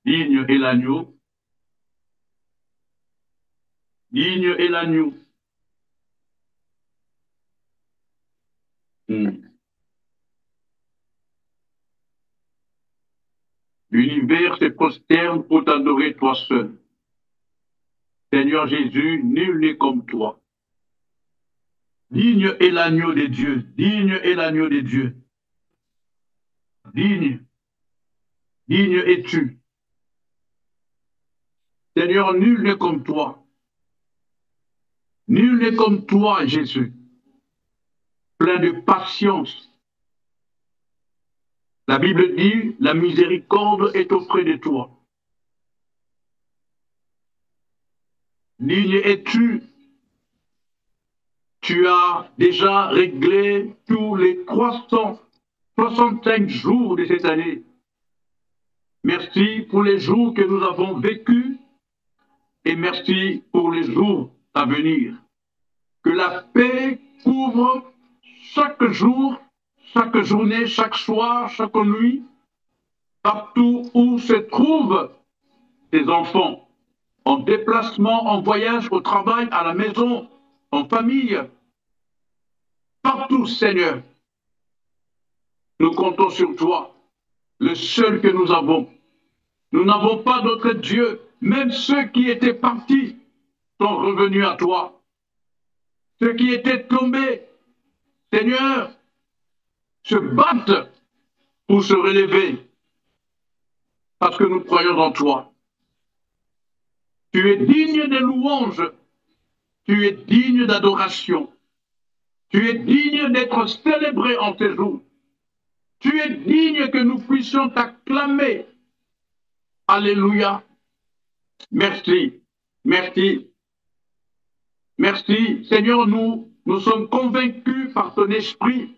Digne est l'agneau, digne est l'agneau. Hmm. L'univers se prosterne pour t'adorer toi seul. Seigneur Jésus, nul n'est comme toi. Digne est l'agneau de Dieu, digne est l'agneau de Dieu. Digne, digne es-tu. Seigneur, nul n'est comme toi. Nul n'est comme toi, Jésus, plein de patience. La Bible dit, la miséricorde est auprès de toi. Digne es-tu. Tu as déjà réglé tous les 365 jours de cette année. Merci pour les jours que nous avons vécus et merci pour les jours à venir. Que la paix couvre chaque jour, chaque journée, chaque soir, chaque nuit, partout où se trouvent tes enfants, en déplacement, en voyage, au travail, à la maison, en famille, partout, Seigneur. Nous comptons sur toi, le seul que nous avons. Nous n'avons pas d'autre Dieu. Même ceux qui étaient partis sont revenus à toi. Ceux qui étaient tombés, Seigneur, se battent pour se relever parce que nous croyons en toi. Tu es digne de louanges, tu es digne d'adoration, tu es digne d'être célébré en tes jours. Tu es digne que nous puissions t'acclamer. Alléluia. Merci, merci, merci. Seigneur, nous sommes convaincus par ton esprit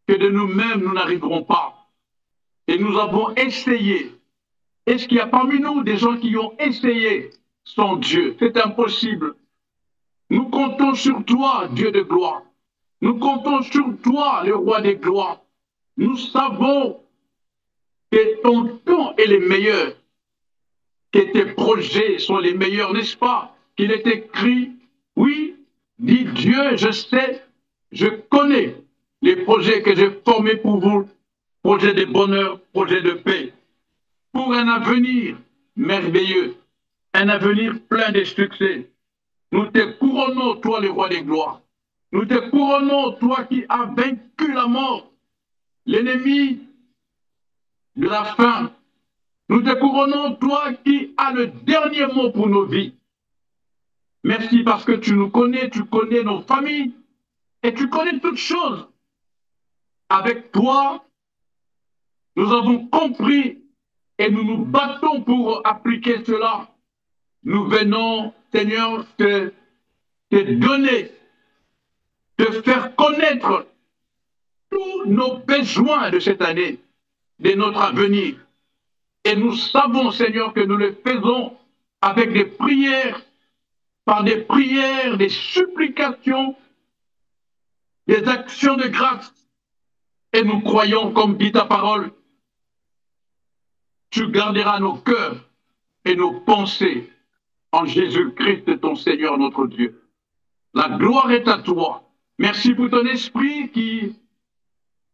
que de nous-mêmes, nous n'arriverons pas. Et nous avons essayé. Est-ce qu'il y a parmi nous des gens qui ont essayé sans Dieu? C'est impossible. Nous comptons sur toi, Dieu de gloire. Nous comptons sur toi, le roi des gloires. Nous savons que ton temps est le meilleur, que tes projets sont les meilleurs, n'est-ce pas? Qu'il est écrit, oui, dit Dieu, je sais, je connais les projets que j'ai formés pour vous, projets de bonheur, projets de paix, pour un avenir merveilleux, un avenir plein de succès. Nous te couronnons, toi, le roi des gloires. Nous te couronnons, toi qui as vaincu la mort, l'ennemi de la faim. Nous te couronnons, toi qui as le dernier mot pour nos vies. Merci parce que tu nous connais, tu connais nos familles et tu connais toutes choses. Avec toi, nous avons compris et nous nous battons pour appliquer cela. Nous venons, Seigneur, te donner, te faire connaître tous nos besoins de cette année, de notre avenir. Et nous savons, Seigneur, que nous le faisons avec des prières, par des prières, des supplications, des actions de grâce. Et nous croyons, comme dit ta parole, tu garderas nos cœurs et nos pensées en Jésus-Christ, ton Seigneur, notre Dieu. La gloire est à toi. Merci pour ton esprit qui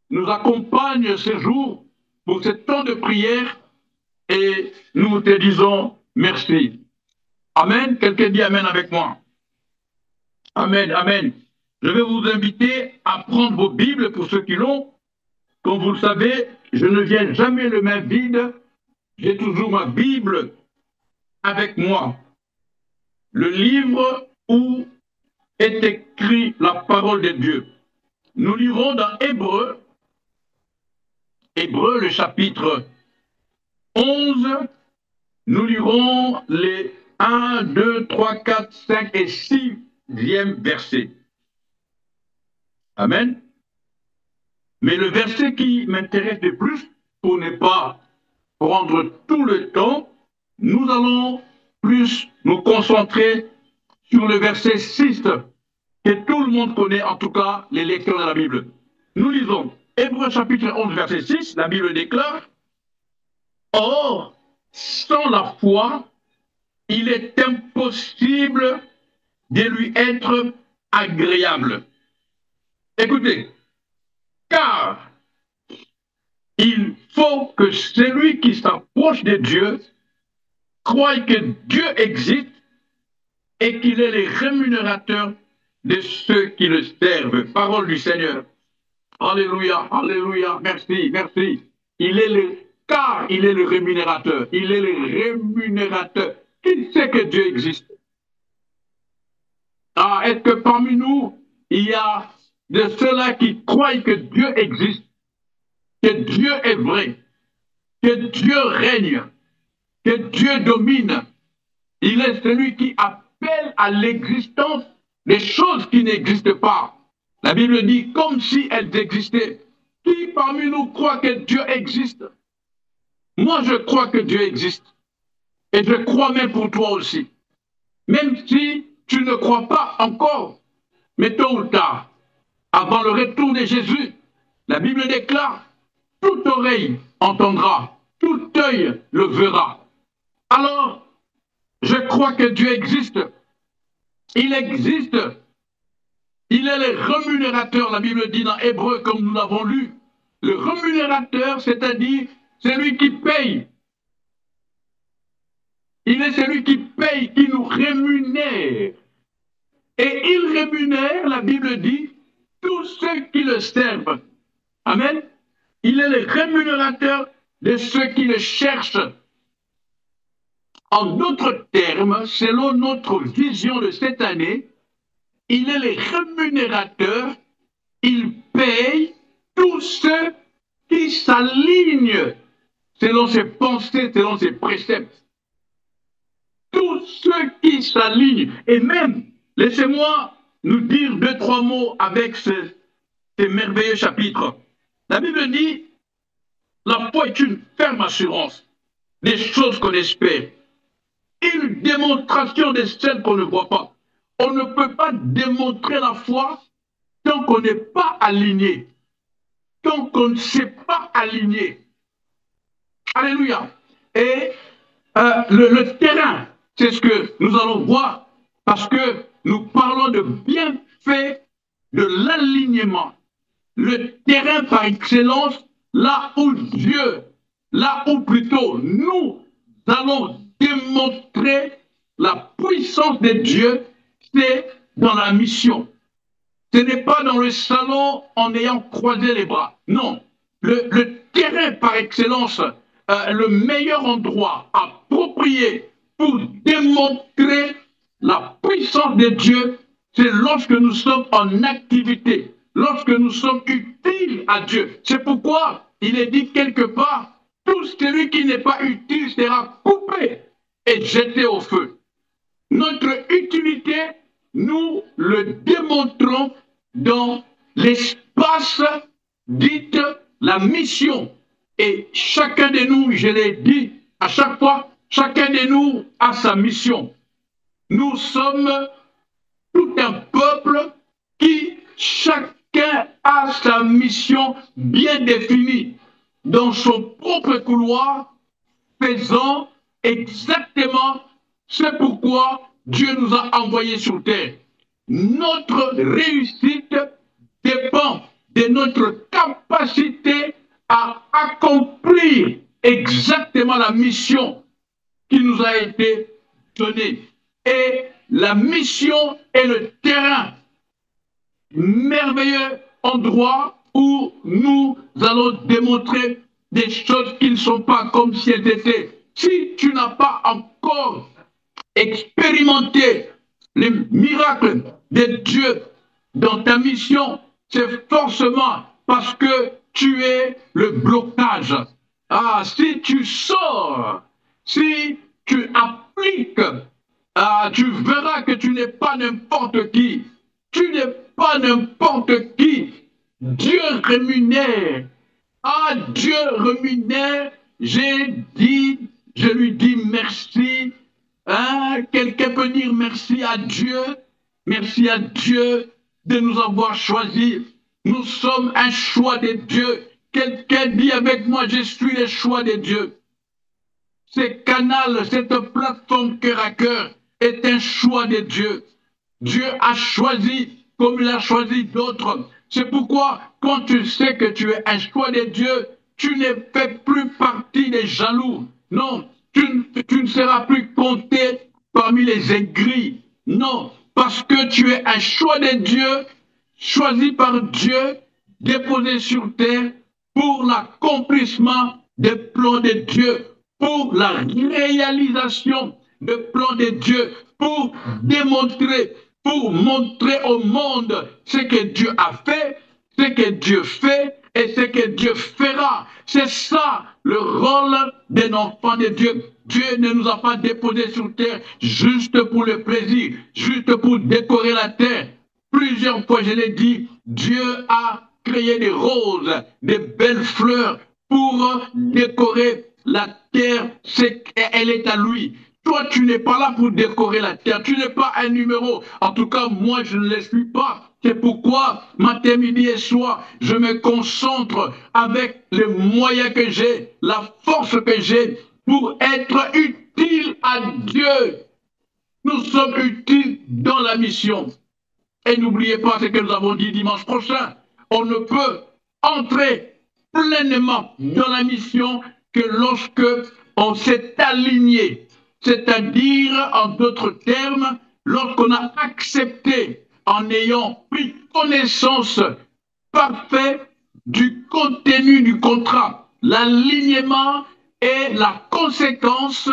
nous accompagne ces jours pour ce temps de prière et nous te disons merci. Amen. Quelqu'un dit Amen avec moi. Amen, Amen. Je vais vous inviter à prendre vos Bibles pour ceux qui l'ont. Comme vous le savez, je ne viens jamais les mains vides. J'ai toujours ma Bible avec moi. Le livre où est écrit la parole de Dieu. Nous lirons dans Hébreu, le chapitre 11. Nous lirons les 1, 2, 3, 4, 5 et 6e versets. Amen. Mais le verset qui m'intéresse le plus, pour ne pas prendre tout le temps, nous allons plus nous concentrer sur le verset 6, que tout le monde connaît, en tout cas les lecteurs de la Bible. Nous lisons Hébreux chapitre 11, verset 6, la Bible déclare « Or, sans la foi, il est impossible de lui être agréable. Écoutez, car il faut que celui qui s'approche de Dieu croie que Dieu existe et qu'il est le rémunérateur de ceux qui le servent. Parole du Seigneur. Alléluia, alléluia, merci, merci. Car il est le rémunérateur. Il est le rémunérateur. Qui sait que Dieu existe? Ah, est-ce que parmi nous, il y a de ceux-là qui croient que Dieu existe, que Dieu est vrai, que Dieu règne, que Dieu domine? Il est celui qui appelle à l'existence des choses qui n'existent pas. La Bible dit comme si elles existaient. Qui parmi nous croit que Dieu existe? Moi, je crois que Dieu existe. Et je crois même pour toi aussi. Même si tu ne crois pas encore, mais tôt ou tard, avant le retour de Jésus, la Bible déclare, toute oreille entendra, tout œil le verra. Alors, je crois que Dieu existe. Il existe. Il est le rémunérateur, la Bible dit dans Hébreu, comme nous l'avons lu. Le rémunérateur, c'est-à-dire celui qui paye. Il est celui qui paye, qui nous rémunère. Et il rémunère, la Bible dit, tous ceux qui le servent. Amen. Il est le rémunérateur de ceux qui le cherchent. En d'autres termes, selon notre vision de cette année, il est le rémunérateur, il paye tous ceux qui s'alignent selon ses pensées, selon ses préceptes. Tous ceux qui s'alignent. Et même, laissez-moi nous dire 2-3 mots avec ces merveilleux chapitres. La Bible dit, la foi est une ferme assurance des choses qu'on espère, une démonstration de celles qu'on ne voit pas. On ne peut pas démontrer la foi tant qu'on n'est pas aligné, tant qu'on ne s'est pas aligné. Alléluia. Et le terrain, c'est ce que nous allons voir, parce que nous parlons de bienfait de l'alignement. Le terrain par excellence, là où Dieu, là où plutôt nous allons démontrer la puissance de Dieu, c'est dans la mission. Ce n'est pas dans le salon en ayant croisé les bras. Non. Le terrain par excellence, le meilleur endroit approprié pour démontrer la puissance de Dieu, c'est lorsque nous sommes en activité, lorsque nous sommes utiles à Dieu. C'est pourquoi il est dit quelque part, tout celui qui n'est pas utile sera coupé et jeté au feu. Notre utilité, nous le démontrons dans l'espace dit la mission. Et chacun de nous, je l'ai dit à chaque fois, chacun de nous a sa mission. Nous sommes tout un peuple qui, chacun a sa mission bien définie dans son propre couloir, faisant exactement ce pourquoi Dieu nous a envoyés sur terre. Notre réussite dépend de notre capacité à accomplir exactement la mission qui nous a été donnée. Et la mission est le terrain, merveilleux endroit où nous allons démontrer des choses qui ne sont pas comme si elles étaient. Si tu n'as pas encore expérimenté les miracles de Dieu dans ta mission, c'est forcément parce que tu es le blocage. Ah, si tu sors, si tu appliques, tu verras que tu n'es pas n'importe qui. Tu n'es pas n'importe qui. Dieu rémunère. Ah, Dieu rémunère. Je lui dis merci. Hein? Quelqu'un peut dire merci à Dieu. Merci à Dieu de nous avoir choisis. Nous sommes un choix de Dieu. Quelqu'un dit avec moi, je suis le choix de Dieu. ces canaux, cette plateforme cœur à cœur est un choix de Dieu. Dieu a choisi comme il a choisi d'autres. C'est pourquoi, quand tu sais que tu es un choix de Dieu, tu ne fais plus partie des jaloux. Non, tu ne seras plus compté parmi les aigris. Non, parce que tu es un choix de Dieu, choisi par Dieu, déposé sur terre pour l'accomplissement des plans de Dieu, pour la réalisation des plans de Dieu, pour démontrer, pour montrer au monde ce que Dieu a fait, ce que Dieu fait et ce que Dieu fera. C'est ça le rôle d'un enfant de Dieu. Dieu ne nous a pas déposés sur terre juste pour le plaisir, juste pour décorer la terre. Plusieurs fois, je l'ai dit, Dieu a créé des roses, des belles fleurs pour décorer la terre. Elle est à lui. Toi, tu n'es pas là pour décorer la terre. Tu n'es pas un numéro. En tout cas, moi, je ne le suis pas. C'est pourquoi, matin, midi et soir, je me concentre avec les moyens que j'ai, la force que j'ai pour être utile à Dieu. Nous sommes utiles dans la mission. Et n'oubliez pas ce que nous avons dit dimanche prochain. On ne peut entrer pleinement dans la mission que lorsque on s'est aligné. C'est-à-dire, en d'autres termes, lorsqu'on a accepté, en ayant pris connaissance parfaite du contenu du contrat, l'alignement et la conséquence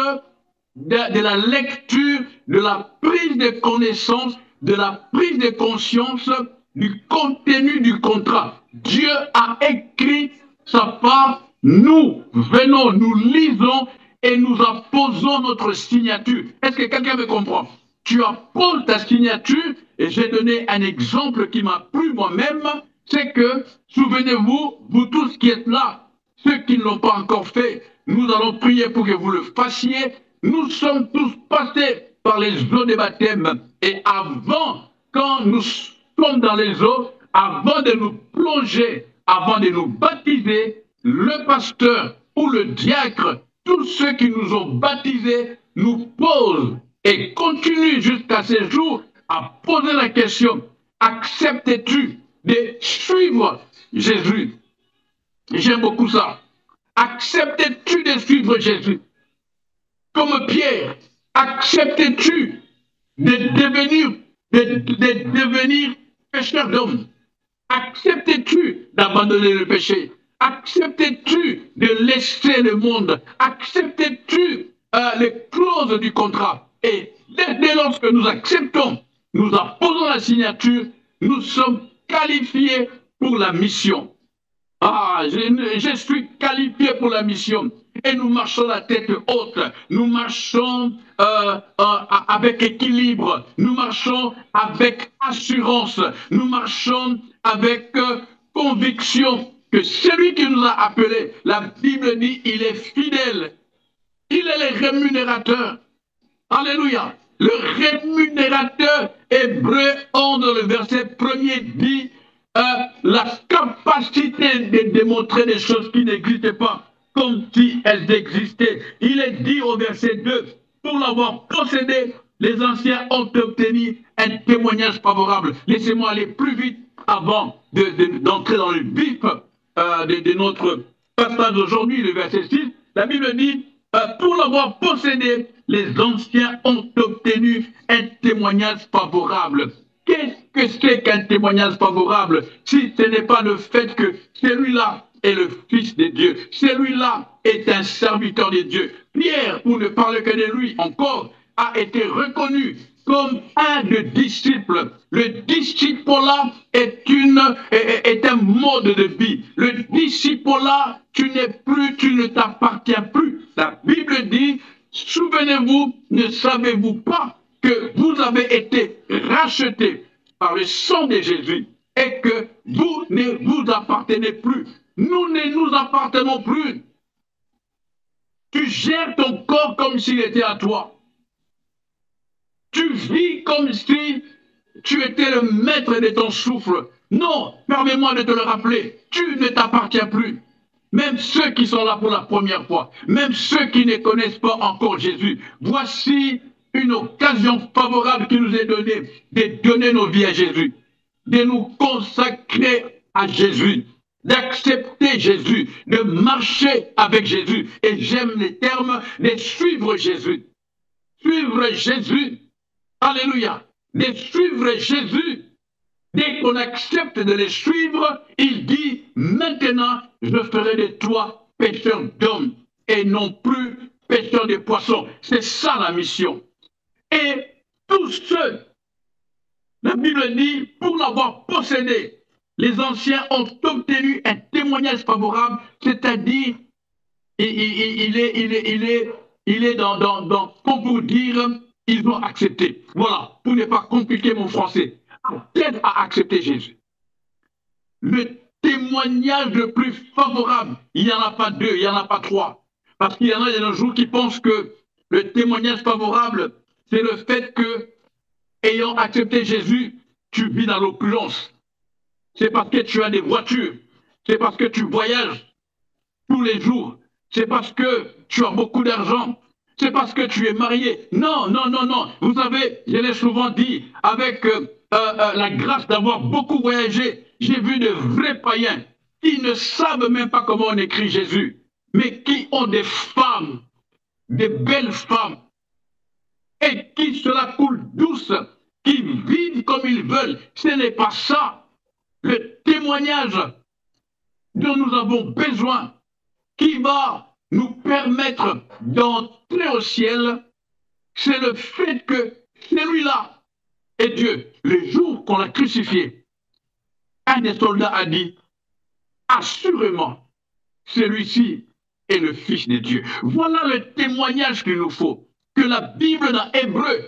de la lecture, de la prise de connaissance, de la prise de conscience du contenu du contrat. Dieu a écrit sa part, nous venons, nous lisons et nous apposons notre signature. Est-ce que quelqu'un me comprend? Tu apposes ta signature, et j'ai donné un exemple qui m'a plu moi-même, c'est que, souvenez-vous, vous tous qui êtes là, ceux qui ne l'ont pas encore fait, nous allons prier pour que vous le fassiez. Nous sommes tous passés par les eaux de baptême. Et avant, quand nous sommes dans les eaux, avant de nous plonger, avant de nous baptiser, le pasteur ou le diacre, tous ceux qui nous ont baptisés, nous posent et continuent jusqu'à ce jour à poser la question, acceptes-tu de suivre Jésus? J'aime beaucoup ça. Acceptes-tu de suivre Jésus? Comme Pierre, acceptes-tu de devenir pécheur d'hommes? Acceptes-tu d'abandonner le péché? Acceptes-tu de laisser le monde? Acceptes-tu les clauses du contrat? Et dès lorsque nous acceptons, nous apposons la signature, nous sommes qualifiés pour la mission. Ah, je suis qualifié pour la mission. Et nous marchons la tête haute. Nous marchons avec équilibre. Nous marchons avec assurance. Nous marchons avec conviction que celui qui nous a appelés, la Bible dit, il est fidèle. Il est le rémunérateur. Alléluia. Le rémunérateur, Hébreu 11, le verset 1er dit, la capacité de démontrer des choses qui n'existaient pas, comme si elles existaient. Il est dit au verset 2, pour l'avoir possédé, les anciens ont obtenu un témoignage favorable. Laissez-moi aller plus vite avant d'entrer dans le vif de notre passage d'aujourd'hui, le verset 6. La Bible dit, pour l'avoir possédé, les anciens ont obtenu un témoignage favorable. Qu'est-ce que c'est qu'un témoignage favorable si ce n'est pas le fait que celui-là est le Fils de Dieu, celui-là est un serviteur de Dieu. Pierre, pour ne parler que de lui encore, a été reconnu comme un des disciples. Le disciple-là est un mode de vie. Le disciple-là, tu ne t'appartiens plus. La Bible dit, souvenez-vous, ne savez-vous pas que vous avez été rachetés par le sang de Jésus et que vous ne vous appartenez plus. Nous ne nous appartenons plus. Tu gères ton corps comme s'il était à toi. Tu vis comme si tu étais le maître de ton souffle. Non, permets-moi de te le rappeler, tu ne t'appartiens plus. même ceux qui sont là pour la première fois, même ceux qui ne connaissent pas encore Jésus. Voici une occasion favorable qui nous est donnée de donner nos vies à Jésus, de nous consacrer à Jésus, d'accepter Jésus, de marcher avec Jésus. Et j'aime les termes de suivre Jésus. Suivre Jésus. Alléluia. De suivre Jésus. Dès qu'on accepte de les suivre, il dit, maintenant, je ferai de toi pêcheur d'hommes et non plus pêcheur de poissons. C'est ça la mission. Et tous ceux, la Bible dit, pour l'avoir possédé, les anciens ont obtenu un témoignage favorable, c'est-à-dire, il est dans, comme pour dire, ils ont accepté. Voilà, pour ne pas compliquer mon français. Athènes a accepté Jésus. Le témoignage le plus favorable, il n'y en a pas deux, il n'y en a pas trois. Parce qu'il y en a de nos jours qui pensent que le témoignage favorable, c'est le fait que, ayant accepté Jésus, tu vis dans l'opulence. C'est parce que tu as des voitures. C'est parce que tu voyages tous les jours. C'est parce que tu as beaucoup d'argent. C'est parce que tu es marié. Non, non, non, non. Vous savez, je l'ai souvent dit, avec la grâce d'avoir beaucoup voyagé, j'ai vu de vrais païens qui ne savent même pas comment on écrit Jésus, mais qui ont des femmes, des belles femmes, et qui cela coule douce, qui vivent comme ils veulent. Ce n'est pas ça. Le témoignage dont nous avons besoin, qui va nous permettre d'entrer au ciel, c'est le fait que celui-là est Dieu. Le jour qu'on l'a crucifié, un des soldats a dit, assurément, celui-ci est le Fils de Dieu. Voilà le témoignage qu'il nous faut, que la Bible dans Hébreu,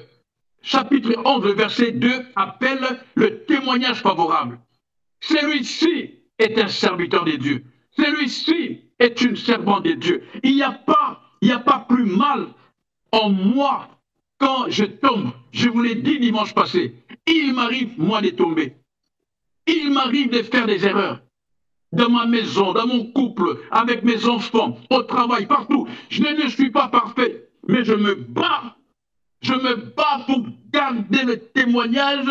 chapitre 11, verset 2, appelle le témoignage favorable. Celui-ci est un serviteur de Dieu. Celui-ci est une servante de Dieu. Il n'y a pas plus mal en moi quand je tombe. Je vous l'ai dit dimanche passé. Il m'arrive, moi, de tomber. Il m'arrive de faire des erreurs. Dans ma maison, dans mon couple, avec mes enfants, au travail, partout. Je ne suis pas parfait, mais je me bats. Je me bats pour garder le témoignage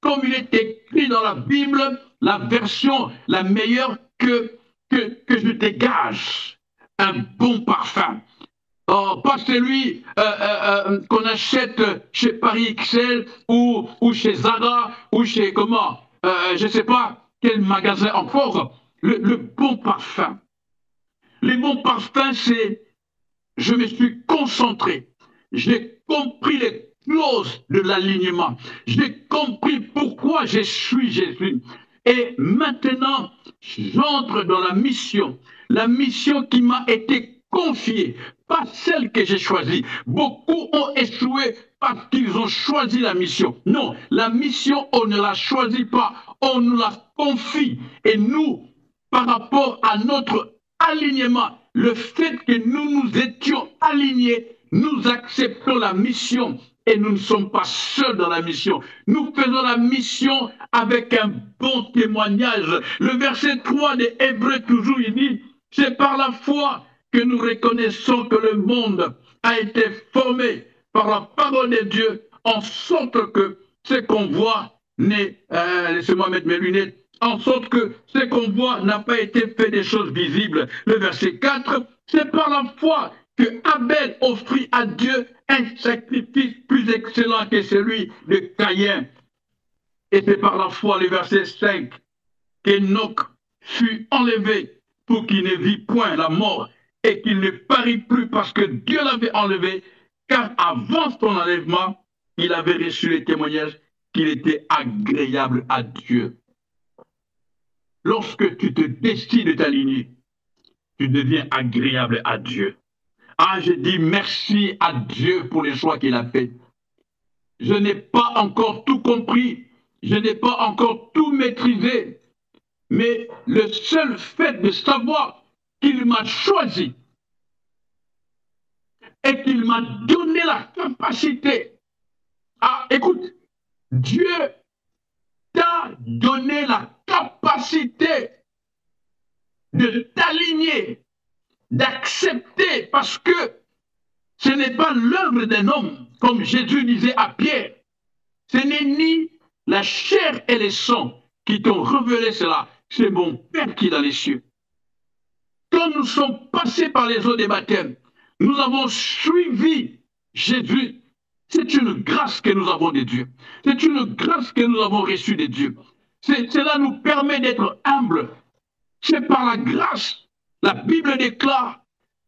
comme il est écrit dans la Bible, la version la meilleure que je dégage. Un bon parfum. Oh, pas celui qu'on achète chez Paris XL ou chez Zara ou chez comment, je ne sais pas quel magasin encore. Le bon parfum. Le bon parfum, c'est je me suis concentré. J'ai compris les clauses de l'alignement. J'ai compris pourquoi je suis Jésus. Et maintenant, j'entre dans la mission qui m'a été confiée, pas celle que j'ai choisie. Beaucoup ont échoué parce qu'ils ont choisi la mission. Non, la mission, on ne la choisit pas, on nous la confie. Et nous, par rapport à notre alignement, le fait que nous nous étions alignés, nous acceptons la mission et nous ne sommes pas seuls dans la mission. Nous faisons la mission avec un bon témoignage. Le verset 3 des Hébreux, toujours, il dit, c'est par la foi que nous reconnaissons que le monde a été formé par la parole de Dieu, en sorte que ce qu'on voit n'est, laissez-moi mettre mes lunettes, en sorte que ce qu'on voit n'a pas été fait des choses visibles. Le verset 4, c'est par la foi que Abel offrit à Dieu un sacrifice plus excellent que celui de Caïn. Et c'est par la foi, le verset 5, qu'Enoch fut enlevé pour qu'il ne vit point la mort et qu'il ne parut plus parce que Dieu l'avait enlevé, car avant son enlèvement, il avait reçu le témoignage qu'il était agréable à Dieu. Lorsque tu te décides de t'aligner, tu deviens agréable à Dieu. Ah, je dis merci à Dieu pour les choix qu'il a faits. Je n'ai pas encore tout compris, je n'ai pas encore tout maîtrisé, mais le seul fait de savoir qu'il m'a choisi et qu'il m'a donné la capacité. Ah, écoute, Dieu t'a donné la capacité de t'aligner, d'accepter, parce que ce n'est pas l'œuvre d'un homme, comme Jésus disait à Pierre. Ce n'est ni la chair et le sang qui t'ont révélé cela, c'est mon Père qui est dans les cieux. Quand nous sommes passés par les eaux des baptêmes, nous avons suivi Jésus. C'est une grâce que nous avons de Dieu. C'est une grâce que nous avons reçue de Dieu. Cela nous permet d'être humbles. C'est par la grâce. La Bible déclare,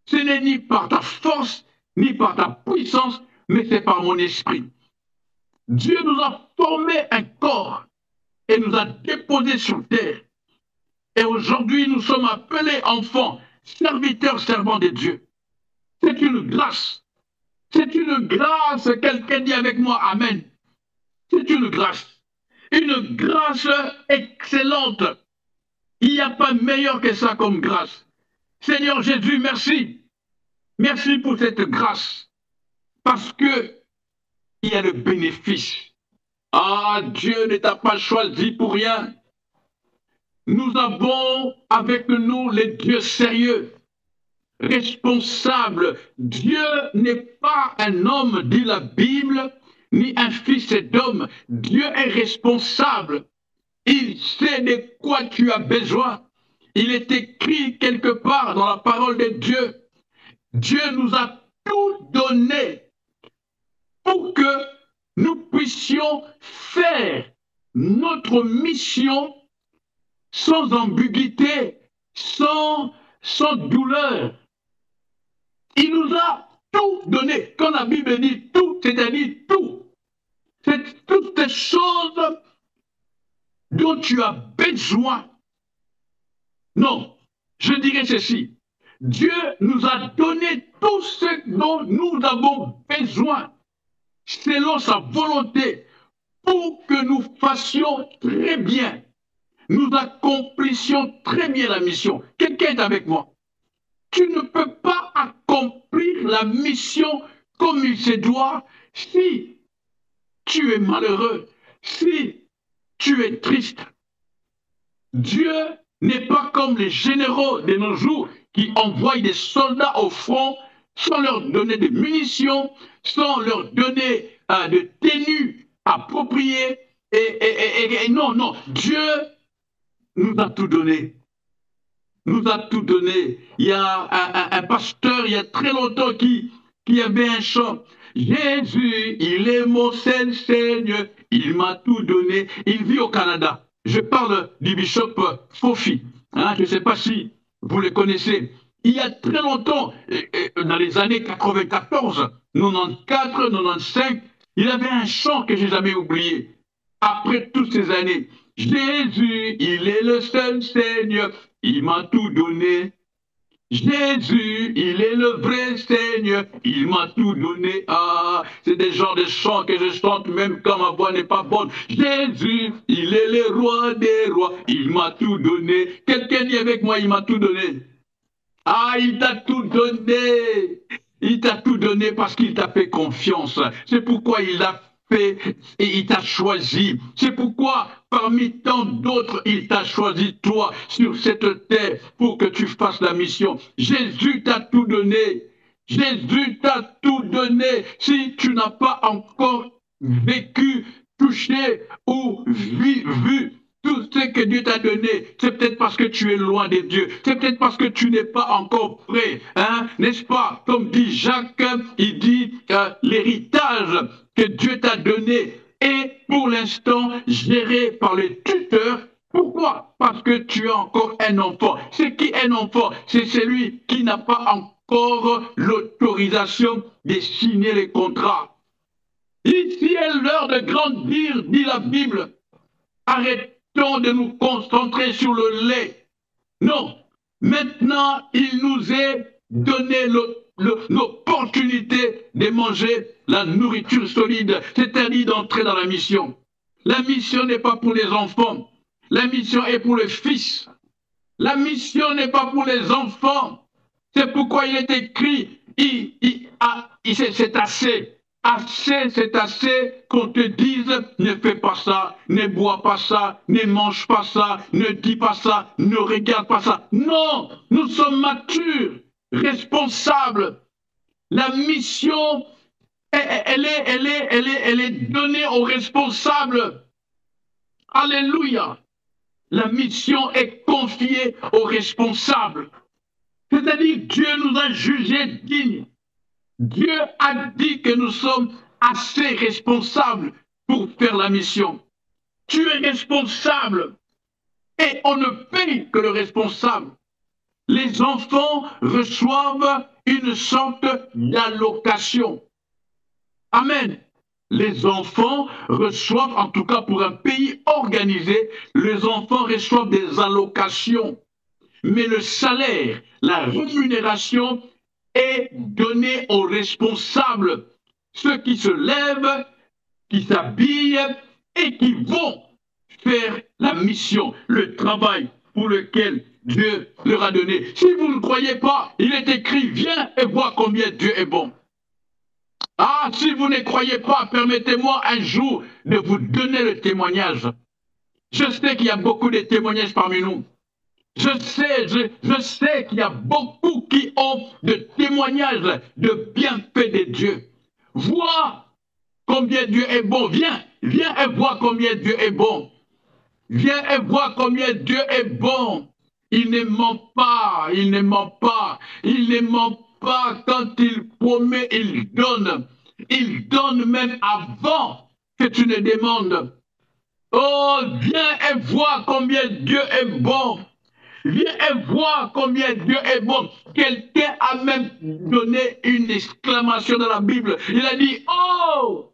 ce n'est ni par ta force, ni par ta puissance, mais c'est par mon esprit. Dieu nous a formé un corps et nous a déposés sur terre. Et aujourd'hui, nous sommes appelés enfants, serviteurs, servants de Dieu. C'est une grâce. C'est une grâce. Quelqu'un dit avec moi, Amen. C'est une grâce. Une grâce excellente. Il n'y a pas meilleur que ça comme grâce. Seigneur Jésus, merci. Merci pour cette grâce. Parce que il y a le bénéfice. Ah, Dieu ne t'a pas choisi pour rien. Nous avons avec nous les dieux sérieux, responsables. Dieu n'est pas un homme, dit la Bible, ni un fils d'homme. Dieu est responsable. Il sait de quoi tu as besoin. Il est écrit quelque part dans la parole de Dieu. Dieu nous a tout donné pour que nous puissions faire notre mission sans ambiguïté, sans douleur. Il nous a tout donné. Quand la Bible dit tout, c'est-à-dire tout. C'est toutes les choses dont tu as besoin. Non, je dirais ceci. Dieu nous a donné tout ce dont nous avons besoin, selon sa volonté, pour que nous fassions très bien. Nous accomplissions très bien la mission. Quelqu'un est avec moi. Tu ne peux pas accomplir la mission comme il se doit si tu es malheureux, si tu es triste. Dieu n'est pas comme les généraux de nos jours qui envoient des soldats au front sans leur donner des munitions, sans leur donner de tenues appropriées. Et non, non, Dieu nous a tout donné. Nous a tout donné. Il y a un pasteur, il y a très longtemps, qui avait un chant. Jésus, il est mon seul Seigneur, il m'a tout donné. Il vit au Canada. Je parle du bishop Fofi. Hein, je ne sais pas si vous le connaissez. Il y a très longtemps, dans les années 94, 94, 95, il avait un chant que je n'ai jamais oublié. Après toutes ces années, Jésus, il est le seul Seigneur, il m'a tout donné. Jésus, il est le vrai Seigneur, il m'a tout donné. Ah, c'est des genres de chants que je chante même quand ma voix n'est pas bonne. Jésus, il est le roi des rois, il m'a tout donné. Quelqu'un dit avec moi, il m'a tout donné. Ah, il t'a tout donné. Il t'a tout donné parce qu'il t'a fait confiance. C'est pourquoi il l'a fait et il t'a choisi. C'est pourquoi parmi tant d'autres, il t'a choisi toi sur cette terre pour que tu fasses la mission. Jésus t'a tout donné. Jésus t'a tout donné. Si tu n'as pas encore vécu, touché ou vu tout ce que Dieu t'a donné, c'est peut-être parce que tu es loin de Dieu. C'est peut-être parce que tu n'es pas encore prêt. Hein? N'est-ce pas? Comme dit Jacques, il dit l'héritage que Dieu t'a donné est pour l'instant géré par le tuteur. Pourquoi? Parce que tu es encore un enfant. C'est qui un enfant? C'est celui qui n'a pas encore l'autorisation de signer les contrats. Ici est l'heure de grandir, dit la Bible. Arrêtons de nous concentrer sur le lait. Non. Maintenant, il nous est donné l'opportunité de manger la nourriture solide, c'est-à-dire d'entrer dans la mission. La mission n'est pas pour les enfants. La mission est pour les fils. La mission n'est pas pour les enfants. C'est pourquoi il est écrit, c'est assez. Assez, c'est assez qu'on te dise, ne fais pas ça, ne bois pas ça, ne mange pas ça, ne dis pas ça, ne regarde pas ça. Non, nous sommes matures, responsables. La mission, elle est donnée aux responsables. Alléluia. La mission est confiée aux responsables. C'est-à-dire, Dieu nous a jugés dignes. Dieu a dit que nous sommes assez responsables pour faire la mission. Tu es responsable et on ne paye que le responsable. Les enfants reçoivent une sorte d'allocation. Amen. Les enfants reçoivent, en tout cas pour un pays organisé, les enfants reçoivent des allocations. Mais le salaire, la rémunération est donnée aux responsables, ceux qui se lèvent, qui s'habillent et qui vont faire la mission, le travail pour lequel Dieu leur a donné. Si vous ne croyez pas, il est écrit, viens et vois combien Dieu est bon. Ah, si vous ne croyez pas, permettez-moi un jour de vous donner le témoignage. Je sais qu'il y a beaucoup de témoignages parmi nous. Je sais qu'il y a beaucoup qui ont de témoignages de bienfaits de Dieu. Vois combien Dieu est bon. Viens et vois combien Dieu est bon. Viens et vois combien Dieu est bon. Il ne ment pas, il ne ment pas, il ne ment pas quand il promet, il donne. Il donne même avant que tu ne demandes. Oh, viens et vois combien Dieu est bon. Viens et vois combien Dieu est bon. Quelqu'un a même donné une exclamation dans la Bible. Il a dit, oh,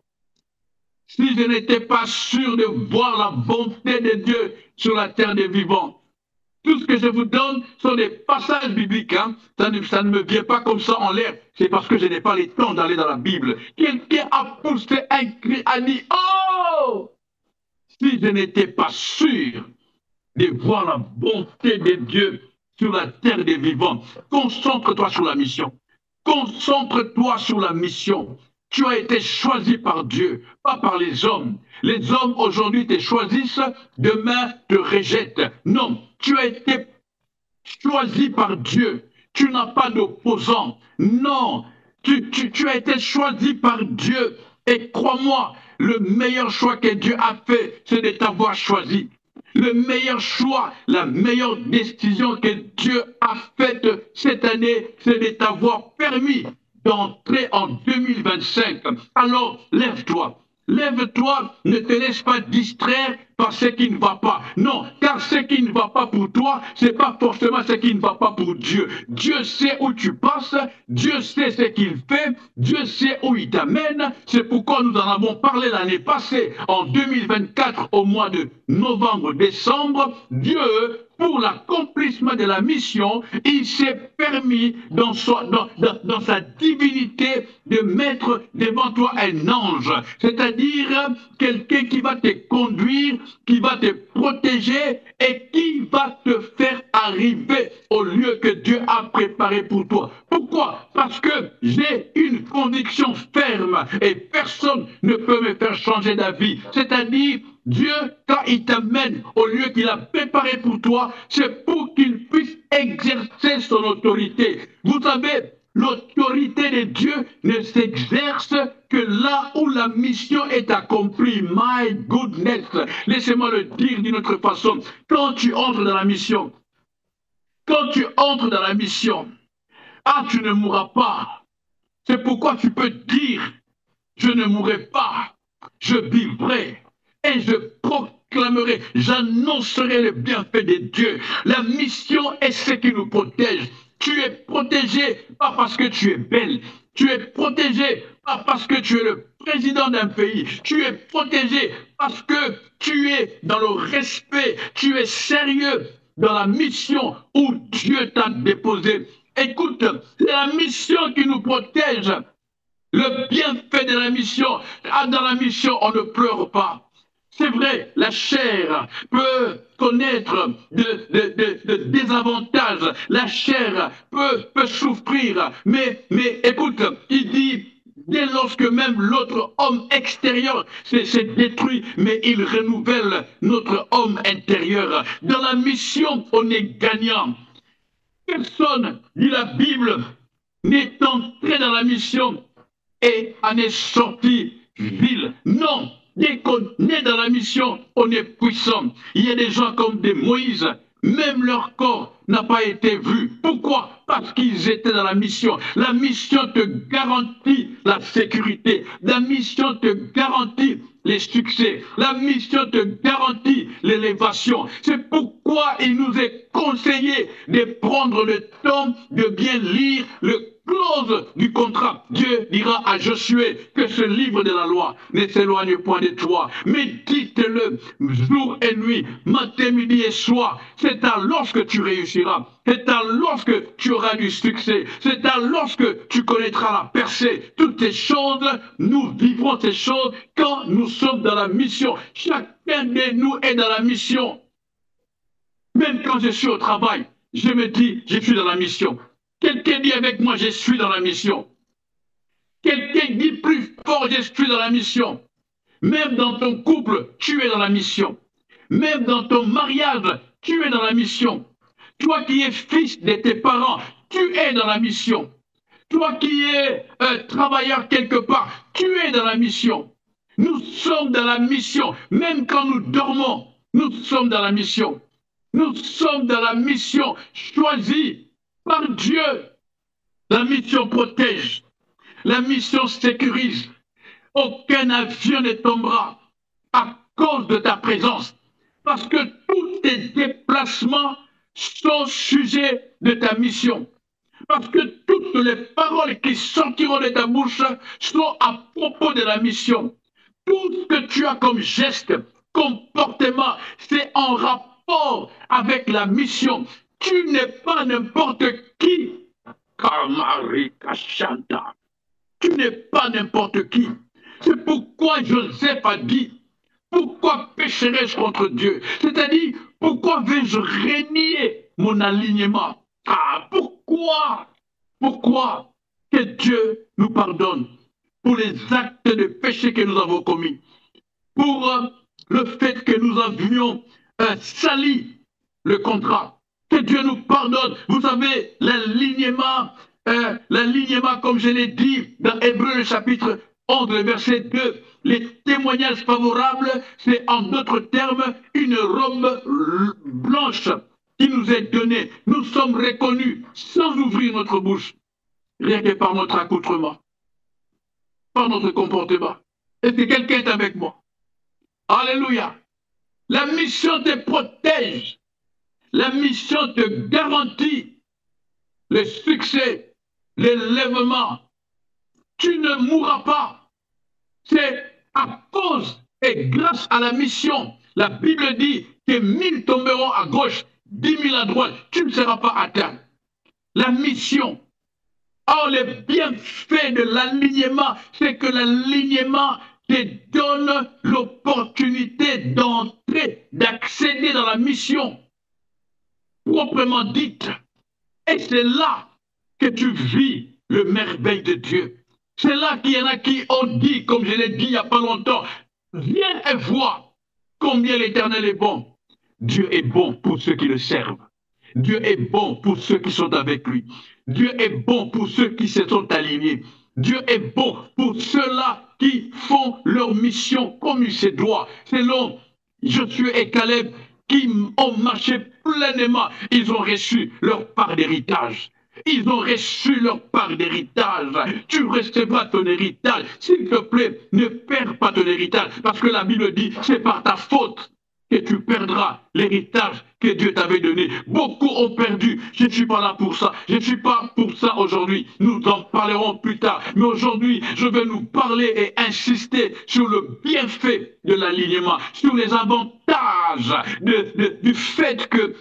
si je n'étais pas sûr de voir la bonté de Dieu sur la terre des vivants. Tout ce que je vous donne sont des passages bibliques. Hein. Ça ne me vient pas comme ça en l'air. C'est parce que je n'ai pas le temps d'aller dans la Bible. Quelqu'un a poussé un cri, a dit, oh, si je n'étais pas sûr de voir la bonté de Dieu sur la terre des vivants. Concentre-toi sur la mission. Concentre-toi sur la mission. Tu as été choisi par Dieu, pas par les hommes. Les hommes aujourd'hui te choisissent, demain te rejettent. Non, tu as été choisi par Dieu. Tu n'as pas d'opposant. Non, tu as été choisi par Dieu. Et crois-moi, le meilleur choix que Dieu a fait, c'est de t'avoir choisi. Le meilleur choix, la meilleure décision que Dieu a faite cette année, c'est de t'avoir permis d'entrer en 2025. Alors, lève-toi. Lève-toi, ne te laisse pas distraire par ce qui ne va pas. Non, car ce qui ne va pas pour toi, ce n'est pas forcément ce qui ne va pas pour Dieu. Dieu sait où tu passes, Dieu sait ce qu'il fait, Dieu sait où il t'amène. C'est pourquoi nous en avons parlé l'année passée, en 2024, au mois de novembre-décembre. Dieu, pour l'accomplissement de la mission, il s'est permis dans sa divinité de mettre devant toi un ange, c'est-à-dire quelqu'un qui va te conduire, qui va te protéger et qui va te faire arriver au lieu que Dieu a préparé pour toi. Pourquoi? Parce que j'ai une conviction ferme et personne ne peut me faire changer d'avis. C'est-à-dire, Dieu, quand il t'amène au lieu qu'il a préparé pour toi, c'est pour qu'il puisse exercer son autorité. Vous savez, l'autorité de Dieu ne s'exerce que là où la mission est accomplie. My goodness. Laissez-moi le dire d'une autre façon. Quand tu entres dans la mission, ah, tu ne mourras pas. C'est pourquoi tu peux dire, je ne mourrai pas, je vivrai et je proclamerai, j'annoncerai le bienfait de Dieu. La mission est ce qui nous protège. Tu es protégé pas parce que tu es belle. Tu es protégé pas parce que tu es le président d'un pays. Tu es protégé parce que tu es dans le respect. Tu es sérieux dans la mission où Dieu t'a déposé. Écoute, c'est la mission qui nous protège. Le bienfait de la mission. Dans la mission, on ne pleure pas. C'est vrai, la chair peut connaître de désavantages, la chair peut souffrir, mais écoute, il dit, dès lorsque même l'autre homme extérieur s'est détruit, mais il renouvelle notre homme intérieur. Dans la mission, on est gagnant. Personne, dit la Bible, n'est entré dans la mission et en est sorti vil. Non, dès qu'on est dans la mission, on est puissant. Il y a des gens comme des Moïse, même leur corps n'a pas été vu. Pourquoi? Parce qu'ils étaient dans la mission. La mission te garantit la sécurité. La mission te garantit les succès. La mission te garantit l'élévation. C'est pourquoi il nous est conseillé de prendre le temps de bien lire le clause du contrat. Dieu dira à Josué que ce livre de la loi ne s'éloigne point de toi. Médite-le jour et nuit, matin, midi et soir. C'est alors que tu réussiras. C'est alors que tu auras du succès. C'est alors que tu connaîtras la percée. Toutes ces choses, nous vivrons ces choses quand nous sommes dans la mission. Chacun de nous est dans la mission. Même quand je suis au travail, je me dis, je suis dans la mission. Quelqu'un dit avec moi, je suis dans la mission. Quelqu'un dit plus fort, je suis dans la mission. Même dans ton couple, tu es dans la mission. Même dans ton mariage, tu es dans la mission. Toi qui es fils de tes parents, tu es dans la mission. Toi qui es travailleur quelque part, tu es dans la mission. Nous sommes dans la mission. Même quand nous dormons, nous sommes dans la mission. Nous sommes dans la mission choisie par Dieu. La mission protège. La mission sécurise. Aucun avion ne tombera à cause de ta présence. Parce que tous tes déplacements sont sujets de ta mission. Parce que toutes les paroles qui sortiront de ta bouche sont à propos de la mission. Tout ce que tu as comme geste, comportement, c'est en rapport avec la mission. Tu n'es pas n'importe qui. Tu n'es pas n'importe qui. C'est pourquoi Joseph a dit, pourquoi pécherai-je contre Dieu? C'est-à-dire, pourquoi vais-je renier mon alignement? Ah, pourquoi? Pourquoi? Que Dieu nous pardonne pour les actes de péché que nous avons commis, pour le fait que nous avions sali le contrat. Que Dieu nous pardonne. Vous savez, l'alignement, comme je l'ai dit dans Hébreux le chapitre 11, le verset 2, les témoignages favorables, c'est en d'autres termes une robe blanche qui nous est donnée. Nous sommes reconnus sans ouvrir notre bouche, rien que par notre accoutrement, par notre comportement. Est-ce que quelqu'un est avec moi? Alléluia. La mission te protège. La mission te garantit le succès, l'élèvement. Tu ne mourras pas. C'est à cause et grâce à la mission. La Bible dit que 1000 tomberont à gauche, 10 000 à droite. Tu ne seras pas atteint. La mission. Or, le bienfait de l'alignement, c'est que l'alignement te donne l'opportunité d'entrer, d'accéder dans la mission proprement dite. Et c'est là que tu vis le merveille de Dieu. C'est là qu'il y en a qui ont dit, comme je l'ai dit il n'y a pas longtemps, viens et vois combien l'Éternel est bon. Dieu est bon pour ceux qui le servent. Dieu est bon pour ceux qui sont avec lui. Dieu est bon pour ceux qui se sont alignés. Dieu est bon pour ceux-là qui font leur mission comme il se doit. Selon Josué et Caleb, qui ont marché pleinement, ils ont reçu leur part d'héritage. Ils ont reçu leur part d'héritage. Tu recevras ton héritage. S'il te plaît, ne perds pas ton héritage. Parce que la Bible dit, c'est par ta faute que tu perdras l'héritage que Dieu t'avait donné. Beaucoup ont perdu. Je ne suis pas là pour ça. Je ne suis pas pour ça aujourd'hui. Nous en parlerons plus tard. Mais aujourd'hui, je vais nous parler et insister sur le bienfait de l'alignement, sur les avantages du fait que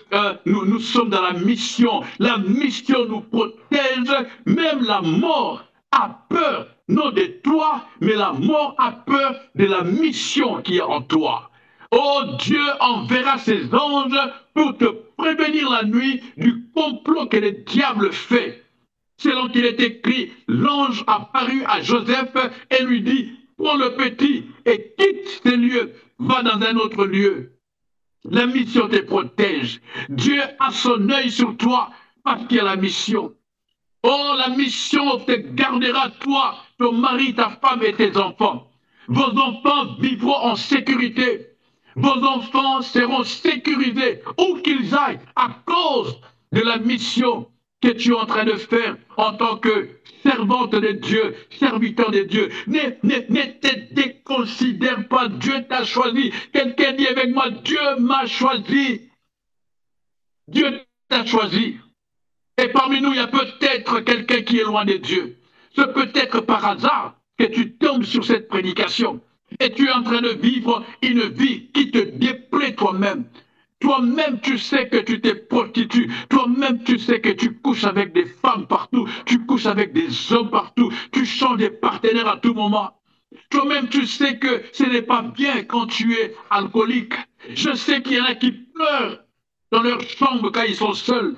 nous sommes dans la mission. La mission nous protège. Même la mort a peur, non de toi, mais la mort a peur de la mission qui est en toi. Oh, Dieu enverra ses anges pour te prévenir la nuit du complot que le diable fait. selon qu'il est écrit, l'ange apparut à Joseph et lui dit, prends le petit et quitte ces lieux, va dans un autre lieu. La mission te protège. Dieu a son œil sur toi parce qu'il y a la mission. Oh, la mission te gardera toi, ton mari, ta femme et tes enfants. Vos enfants vivront en sécurité. Vos enfants seront sécurisés où qu'ils aillent à cause de la mission que tu es en train de faire en tant que servante de Dieu, serviteur de Dieu. Ne te déconsidère pas, Dieu t'a choisi. Quelqu'un dit avec moi, Dieu m'a choisi. Dieu t'a choisi. Et parmi nous, il y a peut-être quelqu'un qui est loin de Dieu. Ce peut être par hasard que tu tombes sur cette prédication et tu es en train de vivre une vie qui te déplaît toi-même. Toi-même, tu sais que tu te prostitues. Toi-même, tu sais que tu couches avec des femmes partout. Tu couches avec des hommes partout. Tu changes de partenaires à tout moment. Toi-même, tu sais que ce n'est pas bien quand tu es alcoolique. Je sais qu'il y en a qui pleurent dans leur chambre quand ils sont seuls.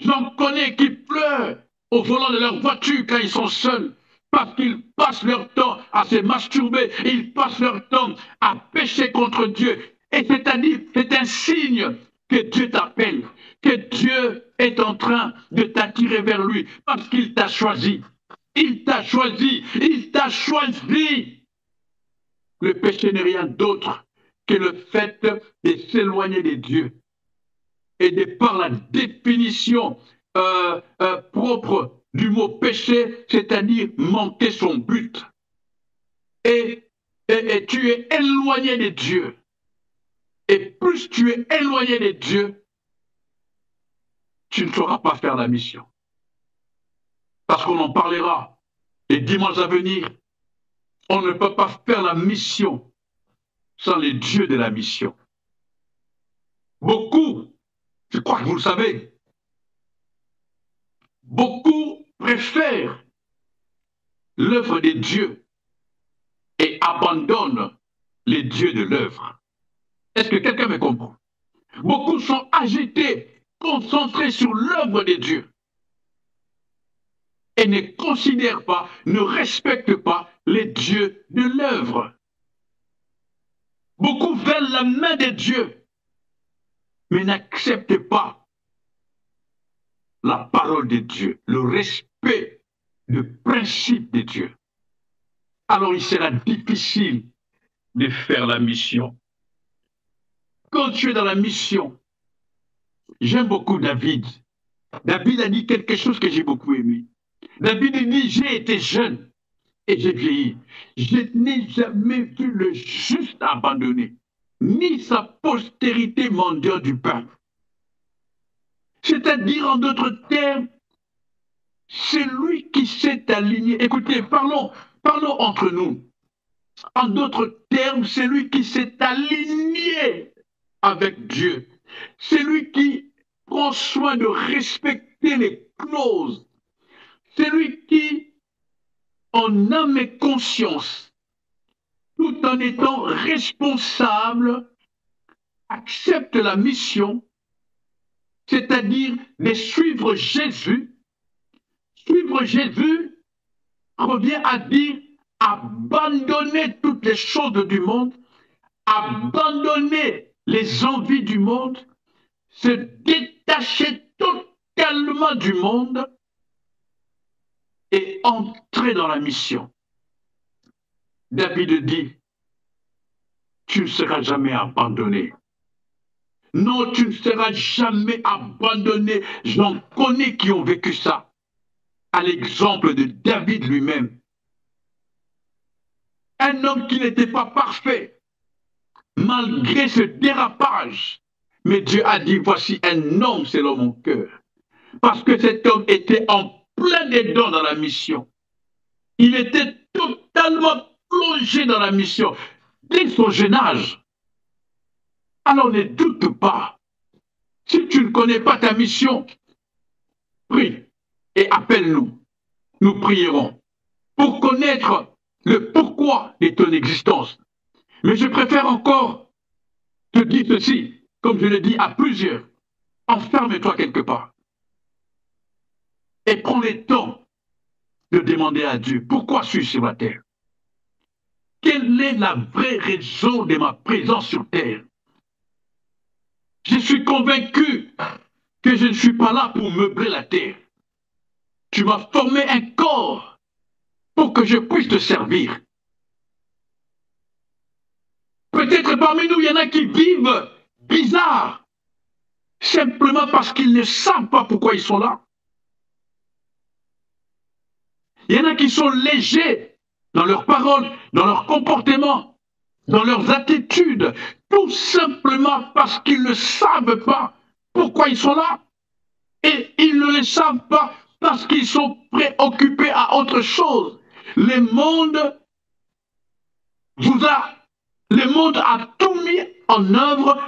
J'en connais qui pleurent au volant de leur voiture quand ils sont seuls. Parce qu'ils passent leur temps à se masturber, ils passent leur temps à pécher contre Dieu. Et c'est-à-dire, c'est un signe que Dieu t'appelle, que Dieu est en train de t'attirer vers lui, parce qu'il t'a choisi. Il t'a choisi, il t'a choisi. Le péché n'est rien d'autre que le fait de s'éloigner de Dieu. Et de par la définition propre du mot péché, c'est-à-dire manquer son but. Et tu es éloigné de Dieu. Et plus tu es éloigné de Dieu, tu ne sauras pas faire la mission. Parce qu'on en parlera les dimanches à venir. On ne peut pas faire la mission sans les dieux de la mission. Beaucoup, je crois que vous le savez, beaucoup préfèrent l'œuvre des dieux et abandonnent les dieux de l'œuvre. Est-ce que quelqu'un me comprend? Beaucoup sont agités, concentrés sur l'œuvre de Dieu et ne considèrent pas, ne respectent pas les dieux de l'œuvre. Beaucoup veulent la main de Dieu, mais n'acceptent pas la parole de Dieu, le respect, le principe de Dieu. Alors il sera difficile de faire la mission. Quand tu es dans la mission, j'aime beaucoup David. David a dit quelque chose que j'ai beaucoup aimé. David a dit, j'ai été jeune et j'ai vieilli. Je n'ai jamais vu le juste abandonné, ni sa postérité mendiant du pain. C'est-à-dire, en d'autres termes, c'est lui qui s'est aligné. Écoutez, parlons entre nous. En d'autres termes, c'est lui qui s'est aligné avec Dieu. C'est lui qui prend soin de respecter les clauses. C'est lui qui, en âme et conscience, tout en étant responsable, accepte la mission, c'est-à-dire de suivre Jésus. Suivre Jésus revient à dire abandonner toutes les choses du monde, abandonner les envies du monde, se détacher totalement du monde et entrer dans la mission. David dit, tu ne seras jamais abandonné. Non, tu ne seras jamais abandonné. J'en connais qui ont vécu ça. À l'exemple de David lui-même. Un homme qui n'était pas parfait, malgré ce dérapage. Mais Dieu a dit, voici un homme selon mon cœur. Parce que cet homme était en plein dedans dans la mission. Il était totalement plongé dans la mission, dès son jeune âge. Alors ne doute pas. Si tu ne connais pas ta mission, prie et appelle-nous. Nous prierons pour connaître le pourquoi de ton existence. Mais je préfère encore te dire ceci, comme je l'ai dit à plusieurs. Enferme-toi quelque part. Et prends le temps de demander à Dieu, pourquoi suis-je sur la terre? Quelle est la vraie raison de ma présence sur terre? Je suis convaincu que je ne suis pas là pour meubler la terre. Tu m'as formé un corps pour que je puisse te servir. Peut-être parmi nous, il y en a qui vivent bizarre, simplement parce qu'ils ne savent pas pourquoi ils sont là. Il y en a qui sont légers dans leurs paroles, dans leur comportement, dans leurs attitudes, tout simplement parce qu'ils ne savent pas pourquoi ils sont là. Et ils ne le savent pas parce qu'ils sont préoccupés à autre chose. Le monde le monde a tout mis en œuvre,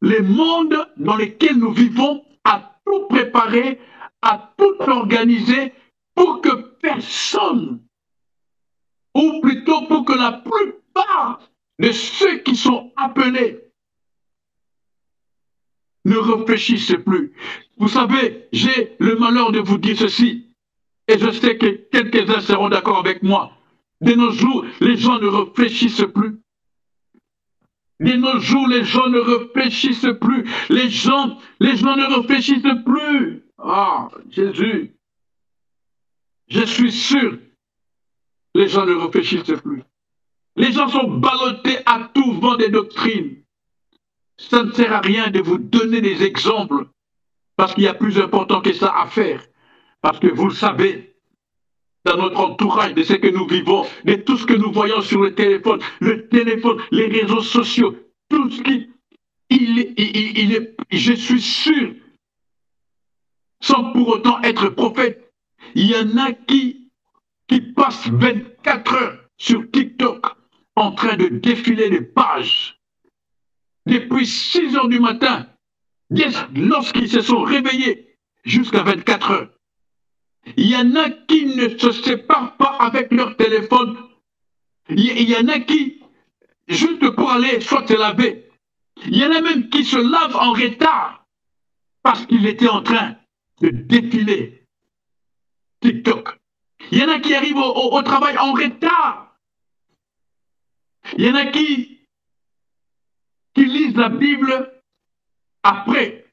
le monde dans lequel nous vivons a tout préparé, a tout organisé pour que personne, ou plutôt pour que la plupart de ceux qui sont appelés ne réfléchissent plus. Vous savez, j'ai le malheur de vous dire ceci, et je sais que quelques-uns seront d'accord avec moi. De nos jours, les gens ne réfléchissent plus. De nos jours, les gens ne réfléchissent plus. Les gens ne réfléchissent plus. Ah, Jésus, je suis sûr, les gens ne réfléchissent plus. Les gens sont ballottés à tout vent des doctrines. Ça ne sert à rien de vous donner des exemples, parce qu'il y a plus important que ça à faire. Parce que vous le savez, dans notre entourage, de ce que nous vivons, de tout ce que nous voyons sur le téléphone, les réseaux sociaux, tout ce qui... je suis sûr, sans pour autant être prophète, il y en a qui passent 24 heures sur TikTok en train de défiler des pages. Depuis 6 heures du matin, lorsqu'ils se sont réveillés, jusqu'à 24 heures. Il y en a qui ne se séparent pas avec leur téléphone. Il y en a qui, juste pour aller soit se laver, il y en a même qui se lavent en retard parce qu'ils étaient en train de défiler TikTok. Il y en a qui arrivent au travail en retard. Il y en a qui lisent la Bible après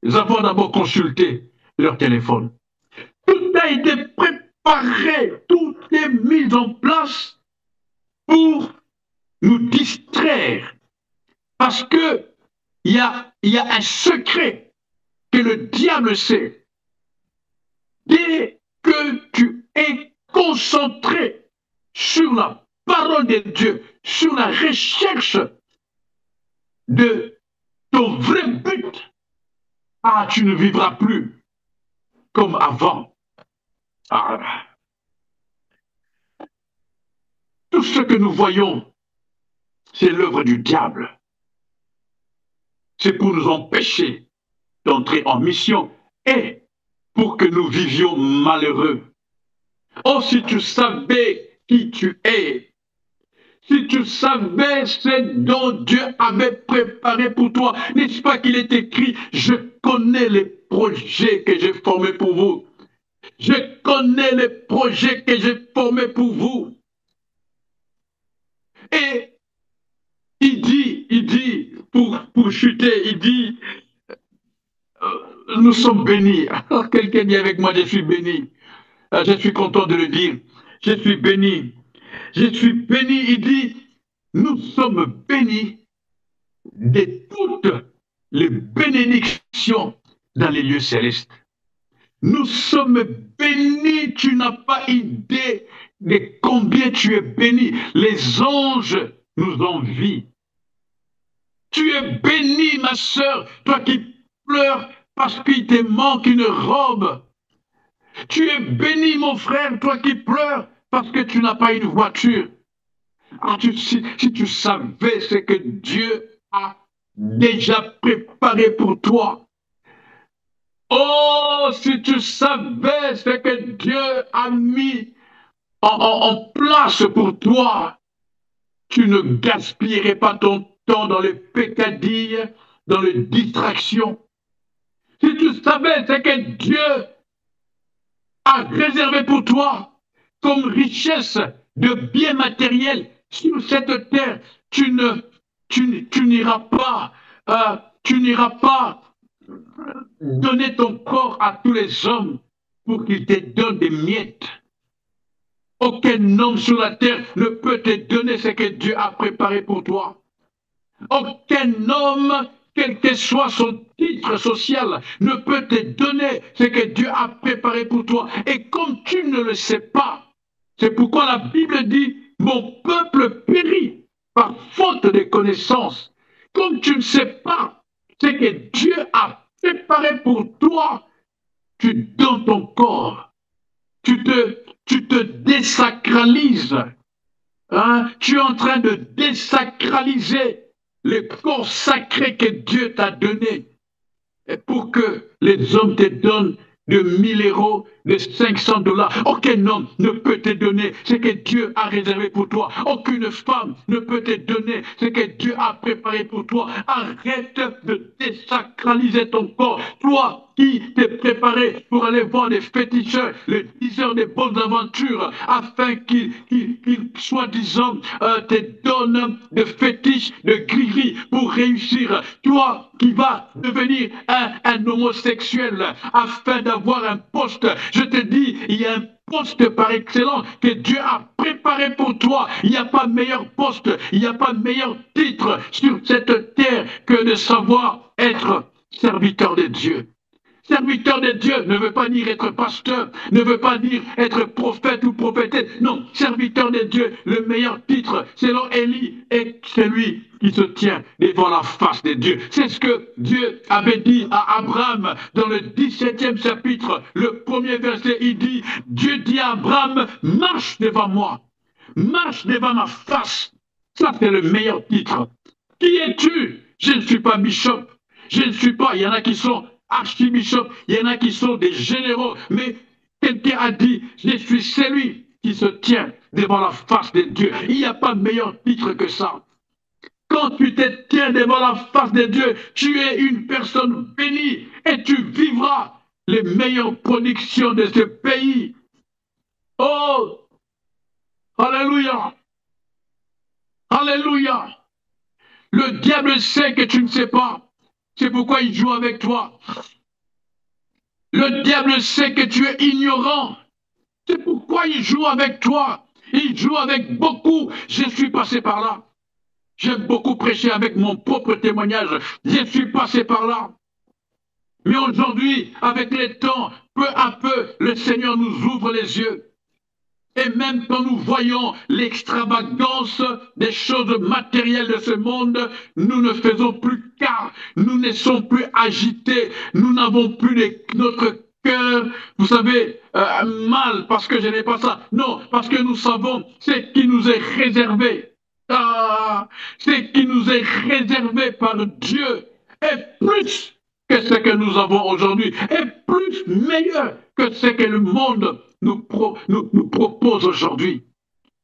avoir d'abord consulté leur téléphone. Tout a été préparé, tout est mis en place pour nous distraire. Parce que il y a un secret que le diable sait. Dès que tu es concentré sur la parole de Dieu, sur la recherche de ton vrai but, tu ne vivras plus comme avant. Tout ce que nous voyons, c'est l'œuvre du diable. C'est pour nous empêcher d'entrer en mission et pour que nous vivions malheureux. Oh, si tu savais qui tu es, si tu savais ce dont Dieu avait préparé pour toi, n'est-ce pas qu'il est écrit, je connais les projets que j'ai formés pour vous. Je connais les projets que j'ai formés pour vous. Et il dit, pour chuter, il dit, nous sommes bénis. Quelqu'un dit avec moi, je suis béni. Je suis content de le dire. Je suis béni. Je suis béni. Il dit, nous sommes bénis de toutes les bénédictions dans les lieux célestes. Nous sommes bénis. Tu n'as pas idée de combien tu es béni. Les anges nous envient. Tu es béni, ma sœur, toi qui pleures parce qu'il te manque une robe. Tu es béni, mon frère, toi qui pleures parce que tu n'as pas une voiture. Si tu savais ce que Dieu a déjà préparé pour toi. Oh, si tu savais ce que Dieu a mis en place pour toi, tu ne gaspillerais pas ton temps dans les peccadilles, dans les distractions. Si tu savais ce que Dieu a réservé pour toi, comme richesse de biens matériels sur cette terre. Tu n'iras pas, tu n'iras pas donner ton corps à tous les hommes pour qu'ils te donnent des miettes. Aucun homme sur la terre ne peut te donner ce que Dieu a préparé pour toi. Aucun homme, quel que soit son titre social, ne peut te donner ce que Dieu a préparé pour toi. Et comme tu ne le sais pas, c'est pourquoi la Bible dit, mon peuple périt par faute de connaissances. Comme tu ne sais pas ce que Dieu a préparé pour toi, tu donnes ton corps, tu te désacralises. Hein? Tu es en train de désacraliser le corps sacré que Dieu t'a donné. Et pour que les hommes te donnent de 1 000 €, de 500 $, aucun homme ne peut te donner ce que Dieu a réservé pour toi. Aucune femme ne peut te donner ce que Dieu a préparé pour toi. Arrête de désacraliser ton corps. Toi qui t'es préparé pour aller voir les féticheurs, les diseurs des bonnes aventures, afin qu'ils, soi-disant, te donnent de fétiches, de grilleries pour réussir. Toi qui vas devenir un homosexuel afin d'avoir un poste, je te dis, il y a un poste par excellence que Dieu a préparé pour toi. Il n'y a pas meilleur poste, il n'y a pas meilleur titre sur cette terre que de savoir être serviteur de Dieu. Serviteur de Dieu ne veut pas dire être pasteur, ne veut pas dire être prophète ou prophétesse. Non, serviteur de Dieu, le meilleur titre, selon Élie, est celui qui se tient devant la face de Dieu. C'est ce que Dieu avait dit à Abraham dans le 17e chapitre, le premier verset. Il dit, Dieu dit à Abraham, marche devant moi, marche devant ma face. Ça, c'est le meilleur titre. Qui es-tu? Je ne suis pas bishop, je ne suis pas, il y en a qui sont archibishop, il y en a qui sont des généraux, mais quelqu'un a dit, je suis celui qui se tient devant la face de Dieu. Il n'y a pas meilleur titre que ça. Quand tu te tiens devant la face de Dieu, tu es une personne bénie et tu vivras les meilleures productions de ce pays. Oh, alléluia, alléluia. Le diable sait que tu ne sais pas. C'est pourquoi il joue avec toi. Le diable sait que tu es ignorant. C'est pourquoi il joue avec toi. Il joue avec beaucoup. Je suis passé par là. J'aime beaucoup prêcher avec mon propre témoignage. Je suis passé par là. Mais aujourd'hui, avec le temps, peu à peu, le Seigneur nous ouvre les yeux. Et même quand nous voyons l'extravagance des choses matérielles de ce monde, nous ne faisons plus cas, nous ne sommes plus agités, nous n'avons plus notre cœur, vous savez, mal parce que je n'ai pas ça. Non, parce que nous savons ce qui nous est réservé. Ce qui nous est réservé par Dieu est plus que ce que nous avons aujourd'hui, est plus meilleur que ce que le monde nous propose aujourd'hui.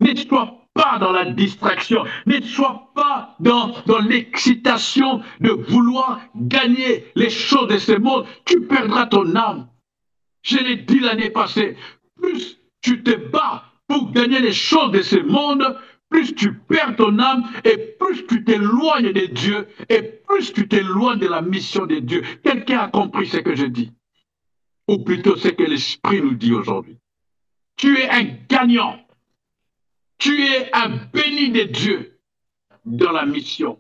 Ne sois pas dans la distraction, ne sois pas dans l'excitation de vouloir gagner les choses de ce monde. Tu perdras ton âme. Je l'ai dit l'année passée, plus tu te bats pour gagner les choses de ce monde, plus tu perds ton âme et plus tu t'éloignes de Dieu et plus tu t'éloignes de la mission de Dieu. Quelqu'un a compris ce que je dis? Ou plutôt ce que l'Esprit nous dit aujourd'hui. Tu es un gagnant. Tu es un béni de Dieu dans la mission,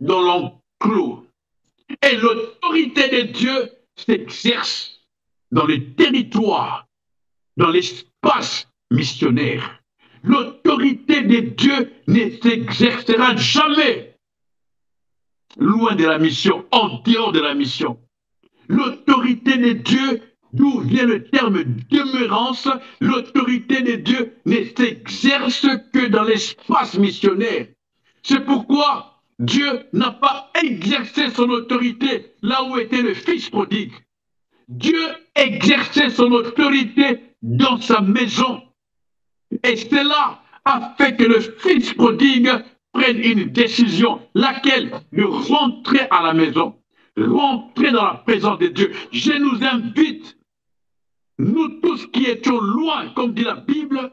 dans l'enclos. Et l'autorité de Dieu s'exerce dans les territoires, dans l'espace missionnaire. L'autorité de Dieu ne s'exercera jamais loin de la mission, en dehors de la mission. L'autorité de Dieu, d'où vient le terme demeurance, l'autorité de Dieu ne s'exerce que dans l'espace missionnaire. C'est pourquoi Dieu n'a pas exercé son autorité là où était le fils prodigue. Dieu exerçait son autorité dans sa maison. Et cela a fait que le fils prodigue prenne une décision, laquelle de rentrer à la maison, rentrer dans la présence de Dieu. Je nous invite, nous tous tous qui étions loin, comme dit la Bible,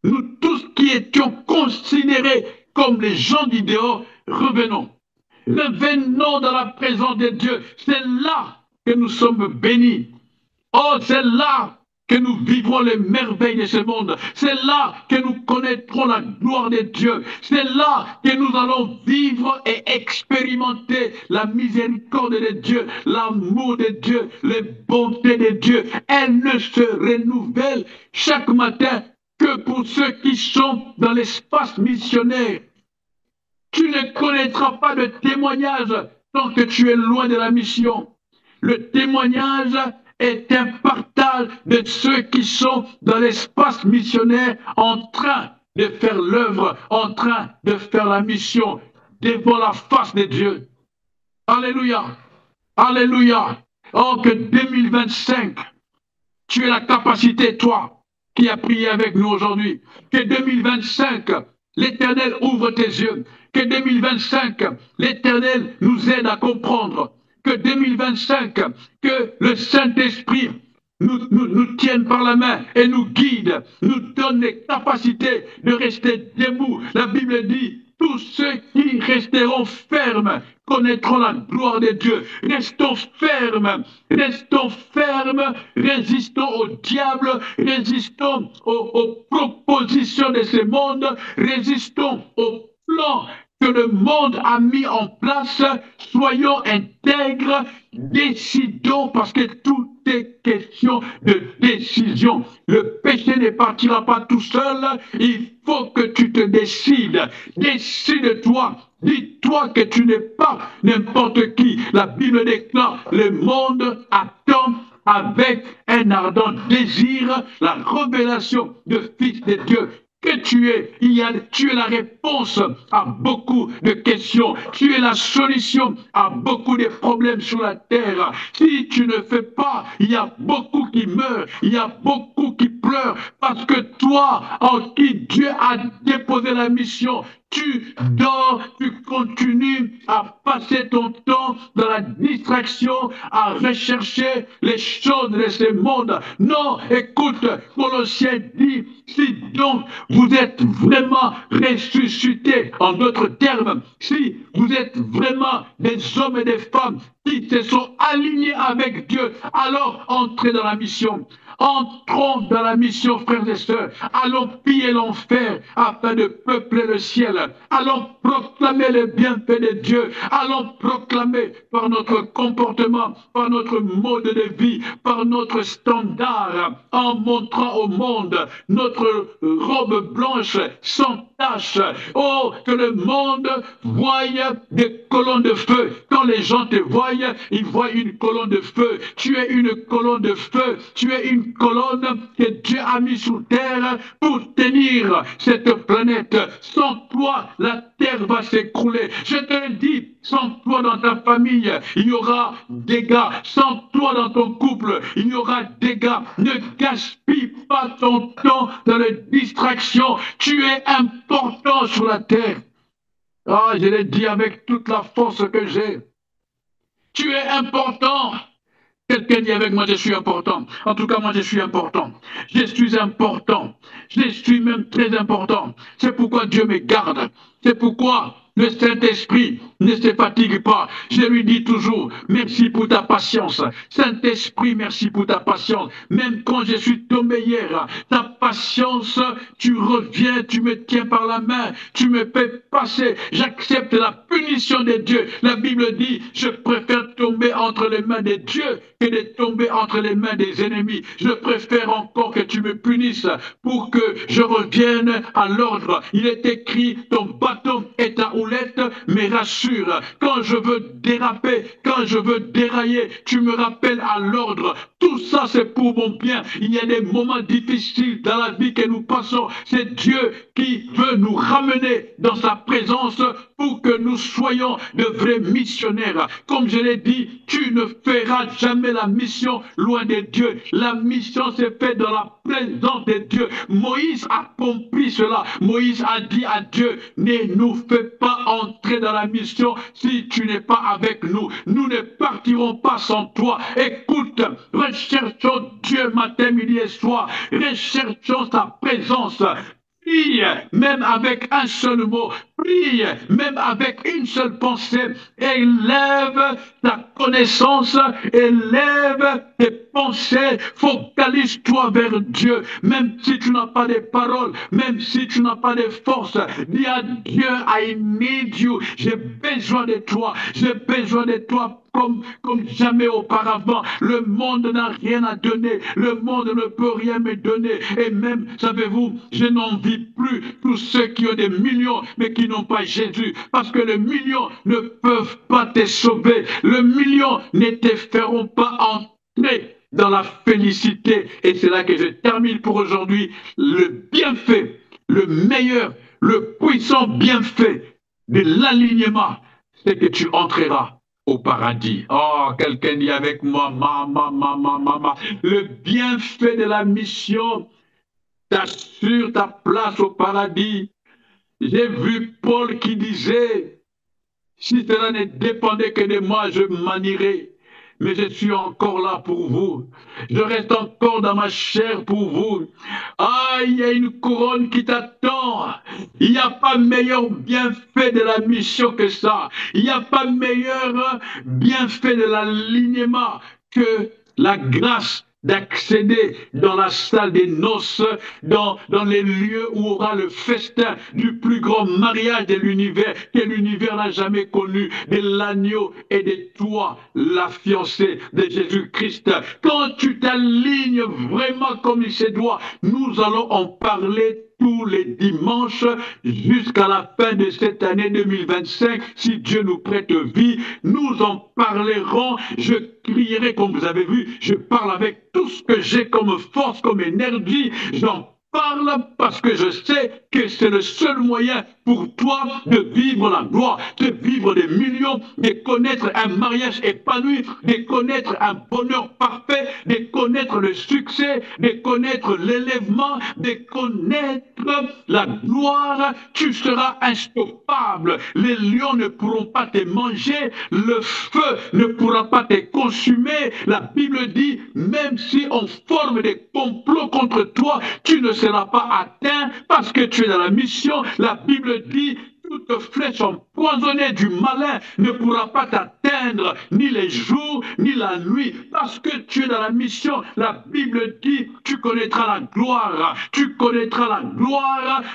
nous tous qui étions considérés comme les gens du dehors, revenons. Revenons dans la présence de Dieu. C'est là que nous sommes bénis. Oh, c'est là que nous vivrons les merveilles de ce monde. C'est là que nous connaîtrons la gloire de Dieu. C'est là que nous allons vivre et expérimenter la miséricorde de Dieu, l'amour de Dieu, les bontés de Dieu. Elle ne se renouvelle chaque matin que pour ceux qui sont dans l'espace missionnaire. Tu ne connaîtras pas de témoignage tant que tu es loin de la mission. Le témoignage est un partage de ceux qui sont dans l'espace missionnaire en train de faire l'œuvre, en train de faire la mission devant la face de Dieu. Alléluia. Alléluia. Oh, que 2025, tu aies la capacité, toi, qui as prié avec nous aujourd'hui, que 2025, l'Éternel ouvre tes yeux, que 2025, l'Éternel nous aide à comprendre, que 2025, que le Saint-Esprit nous tienne par la main et nous guide, nous donne les capacités de rester debout. La Bible dit, tous ceux qui resteront fermes connaîtront la gloire de Dieu. Restons fermes, résistons au diable, résistons aux propositions de ce monde, résistons aux plans que le monde a mis en place. Soyons intègres, décidons, parce que tout est question de décision. Le péché ne partira pas tout seul, il faut que tu te décides. Décide-toi. Dis-toi que tu n'es pas n'importe qui. La Bible déclare, le monde attend avec un ardent désir la révélation du Fils de Dieu. Que tu es, tu es la réponse à beaucoup de questions. Tu es la solution à beaucoup de problèmes sur la terre. Si tu ne fais pas, il y a beaucoup qui meurent, il y a beaucoup qui pleurent, parce que toi, en qui Dieu a déposé la mission, tu dors, tu continues à passer ton temps dans la distraction, à rechercher les choses de ce monde. Non, écoute, Colossiens dit, si donc vous êtes vraiment ressuscités, en d'autres termes, si vous êtes vraiment des hommes et des femmes qui se sont alignés avec Dieu, alors entrez dans la mission. Entrons dans la mission, frères et sœurs. Allons piller l'enfer afin de peupler le ciel. Allons proclamer les bienfaits de Dieu. Allons proclamer par notre comportement, par notre mode de vie, par notre standard, en montrant au monde notre robe blanche sans tache. Oh, que le monde voie des colonnes de feu. Quand les gens te voient, ils voient une colonne de feu. Tu es une colonne de feu. Tu es une colonne que Dieu a mis sur terre pour tenir cette planète. Sans toi, la terre va s'écrouler. Je te le dis, sans toi dans ta famille, il y aura dégâts. Sans toi dans ton couple, il y aura dégâts. Ne gaspille pas ton temps dans les distractions. Tu es important sur la terre. Ah, je l'ai dit avec toute la force que j'ai. Tu es important. Quelqu'un dit avec moi, je suis important. En tout cas, moi, je suis important. Je suis important. Je suis même très important. C'est pourquoi Dieu me garde. C'est pourquoi le Saint-Esprit ne se fatigue pas. Je lui dis toujours, merci pour ta patience. Saint-Esprit, merci pour ta patience. Même quand je suis tombé hier, ta patience, tu reviens, tu me tiens par la main, tu me fais passer. J'accepte la punition de Dieu. La Bible dit, je préfère tomber entre les mains de Dieu que de tomber entre les mains des ennemis. Je préfère encore que tu me punisses pour que je revienne à l'ordre. Il est écrit, ton bâton et ta houlette me rassurent. Quand je veux déraper, quand je veux dérailler, tu me rappelles à l'ordre. Tout ça, c'est pour mon bien. Il y a des moments difficiles dans la vie que nous passons. C'est Dieu qui veut nous ramener dans sa présence pour que nous soyons de vrais missionnaires. Comme je l'ai dit, tu ne feras jamais la mission loin de Dieu. La mission s'est faite dans la présence de Dieu. Moïse a compris cela. Moïse a dit à Dieu, ne nous fais pas entrer dans la mission si tu n'es pas avec nous. Nous ne partirons pas sans toi. Écoute, recherchons Dieu matin, midi et soir. Recherchons sa présence. Prie même avec un seul mot, prie même avec une seule pensée, élève ta connaissance, élève tes pensées, focalise-toi vers Dieu, même si tu n'as pas de paroles, même si tu n'as pas de force, dis à Dieu, I need you, j'ai besoin de toi, comme jamais auparavant. Le monde n'a rien à donner. Le monde ne peut rien me donner. Et même, savez-vous, je n'envie plus tous ceux qui ont des millions, mais qui n'ont pas Jésus. Parce que les millions ne peuvent pas te sauver. Le million ne te feront pas entrer dans la félicité. Et c'est là que je termine pour aujourd'hui. Le bienfait, le meilleur, le puissant bienfait de l'alignement, c'est que tu entreras au paradis. Oh, quelqu'un dit avec moi, maman. Le bienfait de la mission t'assure ta place au paradis. J'ai vu Paul qui disait, si cela ne dépendait que de moi, je m'en irais. Mais je suis encore là pour vous. Je reste encore dans ma chair pour vous. Ah, il y a une couronne qui t'attend. Il n'y a pas meilleur bienfait de la mission que ça. Il n'y a pas meilleur bienfait de l'alignement que la grâce d'accéder dans la salle des noces, dans les lieux où aura le festin du plus grand mariage de l'univers, que l'univers n'a jamais connu, de l'agneau et de toi, la fiancée de Jésus-Christ. Quand tu t'alignes vraiment comme il se doit, nous allons en parler tous les dimanches jusqu'à la fin de cette année 2025. Si Dieu nous prête vie, nous en parlerons. Je crierai comme vous avez vu, je parle avec tout ce que j'ai comme force, comme énergie. J'en parle parce que je sais que c'est le seul moyen pour toi de vivre la gloire, de vivre des millions, de connaître un mariage épanoui, de connaître un bonheur parfait, de connaître le succès, de connaître l'élèvement, de connaître la gloire. Tu seras instoppable. Les lions ne pourront pas te manger, le feu ne pourra pas te consumer. La Bible dit, même si on forme des complots contre toi, tu ne seras pas atteint parce que tu es dans la mission. La Bible dit, toute flèche empoisonnée du malin ne pourra pas t'atteindre, ni les jours, ni la nuit, parce que tu es dans la mission. La Bible dit, tu connaîtras la gloire,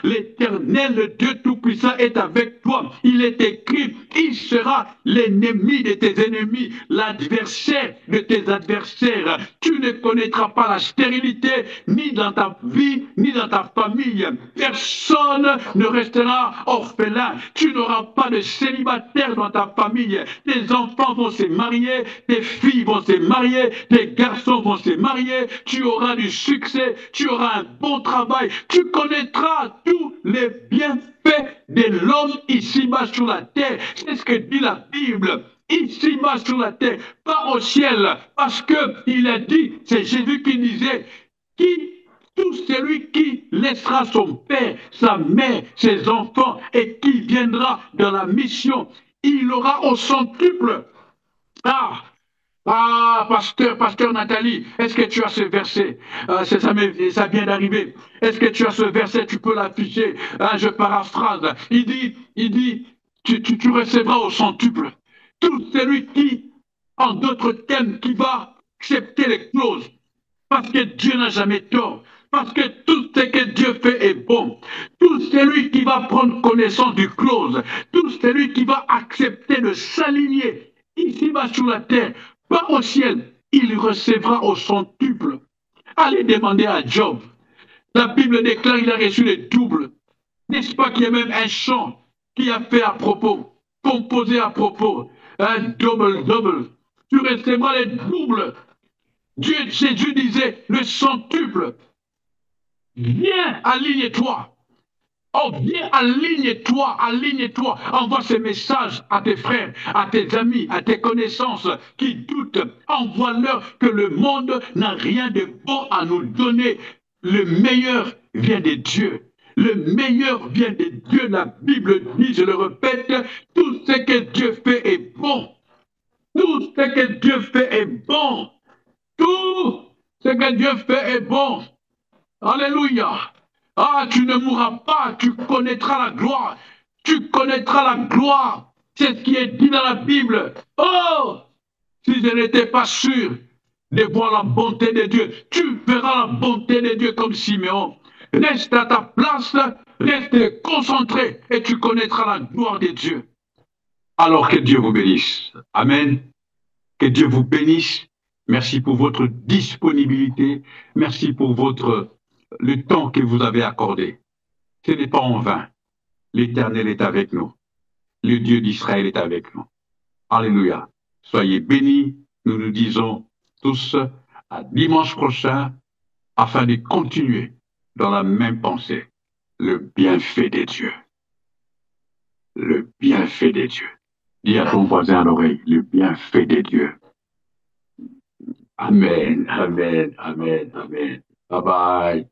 l'Éternel, le Dieu Tout-Puissant est avec toi. Il est écrit, il sera l'ennemi de tes ennemis, l'adversaire de tes adversaires. Tu ne connaîtras pas la stérilité, ni dans ta vie, ni dans ta famille. Personne ne restera orphelin. Tu n'auras pas de célibataire dans ta famille. Tes enfants vont se marier, tes filles vont se marier, tes garçons vont se marier. Tu auras du succès, tu auras un bon travail. Tu connaîtras tous les bienfaits de l'homme ici-bas sur la terre. C'est ce que dit la Bible. Ici-bas sur la terre, pas au ciel. Parce qu'il a dit, c'est Jésus qui disait, tout celui qui laissera son père, sa mère, ses enfants et qui viendra dans la mission, il aura au centuple. Pasteur Nathalie, est-ce que tu as ce verset? Ça vient d'arriver. Est-ce que tu as ce verset? Tu peux l'afficher. Je paraphrase. Il dit, tu recevras au centuple. Tout celui qui, en d'autres termes, qui va accepter les clauses. Parce que Dieu n'a jamais tort. Parce que tout ce que Dieu fait est bon. Tout celui qui va prendre connaissance du clause, tout celui qui va accepter de s'aligner ici-bas sur la terre, pas au ciel, il recevra au centuple. Allez demander à Job. La Bible déclare qu'il a reçu le double. N'est-ce pas qu'il y a même un chant qui a fait à propos, composé à propos, un double. Tu recevras le double. Jésus disait le centuple. Viens, aligne-toi. Oh, viens, aligne-toi, envoie ces messages à tes frères, à tes amis, à tes connaissances qui doutent. Envoie-leur que le monde n'a rien de bon à nous donner. Le meilleur vient de Dieu. Le meilleur vient de Dieu. La Bible dit, je le répète, tout ce que Dieu fait est bon. Tout ce que Dieu fait est bon. Tout ce que Dieu fait est bon. Alléluia. Ah, tu ne mourras pas, tu connaîtras la gloire. Tu connaîtras la gloire. C'est ce qui est dit dans la Bible. Oh, si je n'étais pas sûr de voir la bonté de Dieu, tu verras la bonté de Dieu comme Siméon. Reste à ta place, reste concentré et tu connaîtras la gloire de Dieu. Alors que Dieu vous bénisse. Amen. Que Dieu vous bénisse. Merci pour votre disponibilité. Merci pour le temps que vous avez accordé. Ce n'est pas en vain. L'Éternel est avec nous. Le Dieu d'Israël est avec nous. Alléluia. Soyez bénis. Nous nous disons tous à dimanche prochain afin de continuer dans la même pensée. Le bienfait des dieux. Le bienfait des dieux. Dis à ton voisin à l'oreille, le bienfait des dieux. Amen, amen, amen, amen. Bye bye.